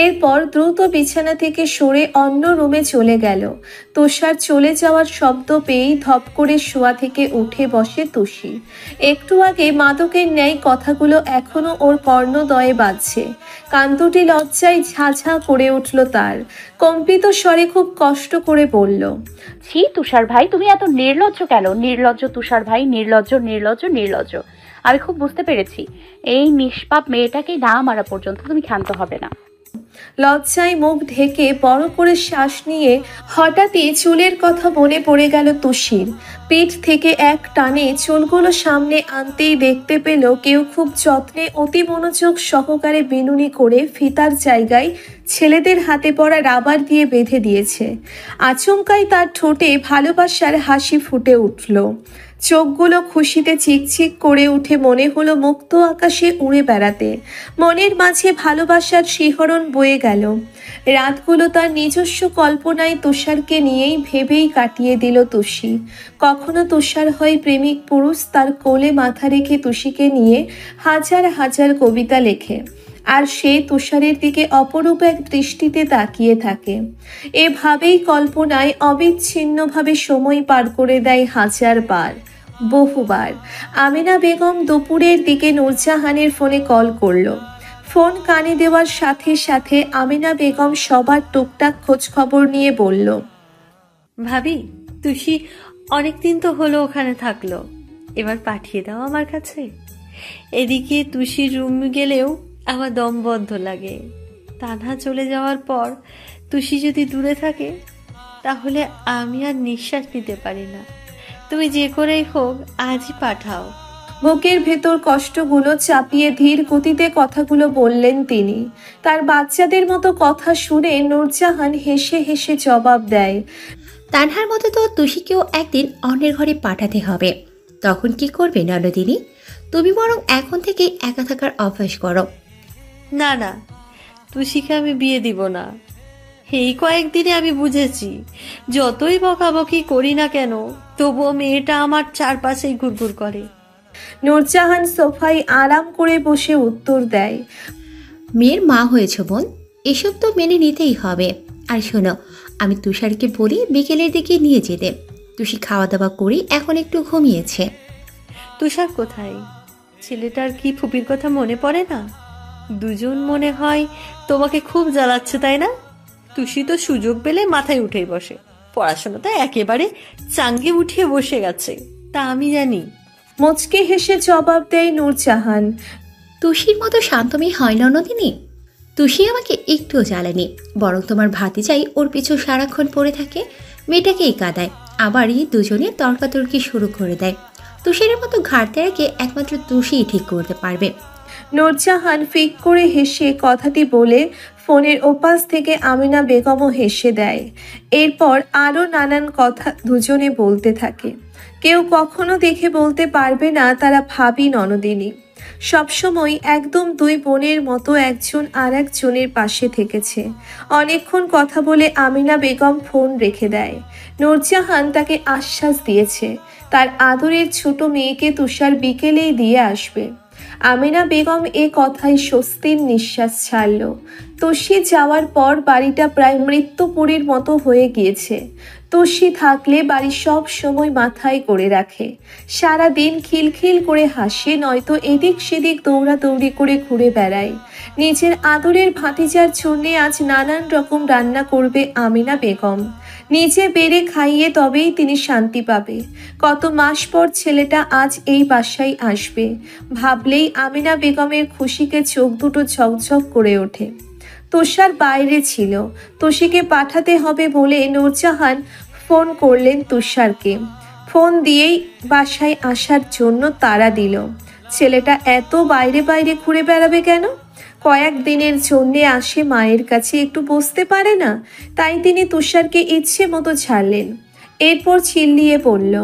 এরপর দ্রুত বিছানা থেকে সরে অন্য রুমে চলে গেল। তুষার চলে যাওয়ার শব্দ পেয়েই ধপ করে শোয়া থেকে উঠে বসে তুষি। একটু আগে মাদকের ন্যায় কথাগুলো এখনো ওর কর্ণদয়ে বাজছে। কান দুটি লজ্জায় ঝাঝা করে উঠল তার। কম্পিত স্বরে খুব কষ্ট করে বলল,
ছি তুষার ভাই, তুমি এত নির্লজ্জ কেন? নির্লজ্জ তুষার ভাই, নির্লজ্জ নির্লজ্জ নির্লজ্জ। আমি খুব বুঝতে পেরেছি, এই নিষ্পাপ মেয়েটাকে না মারা পর্যন্ত তুমি ক্ষান্ত হবে না।
লজ্জায় মুখ ঢেকে বড় করে শ্বাস নিয়ে হঠাৎই চুলের কথা মনে পড়ে গেল তুষির। পিঠ থেকে এক টানে চুলগুলো সামনে আনতেই দেখতে পেল কেউ খুব যত্নে অতি মনোযোগ সহকারে বিনুনি করে ফিতার জায়গায় ছেলেদের হাতে পড়া রাবার দিয়ে বেঁধে দিয়েছে। আচমকাই তার ঠোঁটে ভালোবাসার হাসি ফুটে উঠল। চোখগুলো খুশিতে চিকচিক করে উঠে মনে হলো মুক্ত আকাশে উড়ে বেড়াতে। মনের মাঝে ভালোবাসার শিহরণ বয়ে গেল। রাতগুলো তার নিজস্ব কল্পনায় তুষারকে নিয়েই ভেবেই কাটিয়ে দিল তুষি। কখনো তুষার হয় প্রেমিক পুরুষ, তার কোলে মাথা রেখে তুষিকে নিয়ে হাজার হাজার কবিতা লেখে, আর সে তুষারের দিকে অপরূপ এক দৃষ্টিতে তাকিয়ে থাকে। এভাবেই কল্পনায় অবিচ্ছিন্নভাবে সময় পার করে দেয় হাজার বার, বহুবার। আমেনা বেগম দুপুরের দিকে নূরজাহানের ফোনে কল করলো। ফোন কানে দেওয়ার সাথে সাথে আমেনা বেগম সবার টুকটাক খোঁজ খবর নিয়ে বলল,
ভাবি, তুষি অনেকদিন তো হলো ওখানে থাকলো, এবার পাঠিয়ে দাও আমার কাছে। এদিকে তুষির রুম গেলেও আমার দম বন্ধ লাগে। তানহা চলে যাওয়ার পর তুষি যদি দূরে থাকে তাহলে আমি আর নিঃশ্বাস নিতে পারি না। তুমি যে করেই হোক আজই পাঠাও।
বুকের ভেতর কষ্টগুলো চাপিয়ে ধীর গতিতে কথাগুলো বললেন তিনি। তার বাচ্চাদের মতো কথা শুনে নূরজাহান হেসে হেসে জবাব দেয়,
তানহার মতো তো তুষিকেও একদিন অন্যের ঘরে পাঠাতে হবে। তখন কি করবে নলদিনী? তুমি বরং এখন থেকেই একা থাকার অভ্যাস করো।
না না, তুষিকে আমি বিয়ে দিব না। এই কয়েকদিনে আমি বুঝেছি, যতই বকাবকি করি না কেন তবুও মেয়েটা আমার চারপাশেই ঘুরঘুর করে।
নূরজাহান সোফায় আরাম করে বসে উত্তর দেয়,
মেয়ের মা হয়েছ বোন, এসব তো মেনে নিতেই হবে। আর শোনো, আমি তুষারকে বলি বিকেলের দিকে নিয়ে যেতে। তুষি খাওয়া দাওয়া করি এখন একটু ঘুমিয়েছে।
তুষার কোথায়? ছেলেটার কি ফুপির কথা মনে পড়ে না? দুজন মনে হয় তোমাকে খুব জ্বালাচ্ছে, তাই না? তুষি তো সুযোগ পেলে মাথায় উঠেই বসে, পড়াশোনাটা একেবারে চাঙ্গে উঠিয়ে বসে গেছে, তা আমি জানি।
মুচকে হেসে জবাব দেয় নূরজাহান,
তুষির মতো শান্ত মেয়ে হয় না নদিনী। তুষি আমাকে একটুও জ্বালানি, বরং তোমার ভাতিজাই ওর পিছু সারাক্ষণ পড়ে থাকে, মেয়েটাকেই কাঁদায়, আবারই দুজনে তর্কাতর্কি শুরু করে দেয়। তুষির মতো ঘাটতে রেখে একমাত্র তুষিই ঠিক করতে পারবে।
নূরজাহান ফিক করে হেসে কথাটি বলে ফোনের ওপাশ থেকে আমিনা বেগমও হেসে দেয়। এরপর আরও নানান কথা দুজনে বলতে থাকে। কেউ কখনো দেখে বলতে পারবে না তারা ভাবি ননদিনী। সবসময় একদম দুই বোনের মতো একজন আর একজনের পাশে থেকেছে। অনেকক্ষণ কথা বলে আমিনা বেগম ফোন রেখে দেয়। নূরজাহান তাকে আশ্বাস দিয়েছে তার আদরের ছোট মেয়েকে তুষার বিকেলেই দিয়ে আসবে। আমিনা বেগম এ কথায় স্বস্তির নিঃশ্বাস ছাড়ল। তোষি যাওয়ার পর বাড়িটা প্রায় মৃত্যুপুরীর মতো হয়ে গিয়েছে। তোষি থাকলে বাড়ি সব সময় মাথায় করে রাখে, সারা দিন খিলখিল করে হাসে, নয়তো এদিক সেদিক দৌড়াদৌড়ি করে ঘুরে বেড়ায়। নিজের আদরের ভাতিজার জন্যে আজ নানান রকম রান্না করবে আমিনা বেগম। নিজে বেড়ে খাইয়ে তবেই তিনি শান্তি পাবে। কত মাস পর ছেলেটা আজ এই বাসায় আসবে, ভাবলেই আমিনা বেগমের খুশিতে চোখ দুটো ঝকঝক করে ওঠে। তুষার বাইরে ছিল, তোষিকে পাঠাতে হবে বলে নূরজাহান ফোন করলেন তুষারকে। ফোন দিয়েই বাসায় আসার জন্য তাড়া দিল। ছেলেটা এত বাইরে বাইরে ঘুরে বেড়াবে কেন? কয়েকদিনের জন্যে আসে মায়ের কাছে, একটু বসতে পারে না? তাই তিনি তুষারকে ইচ্ছে মতো ছাড়লেন। এরপর চিল্লিয়ে পড়ল,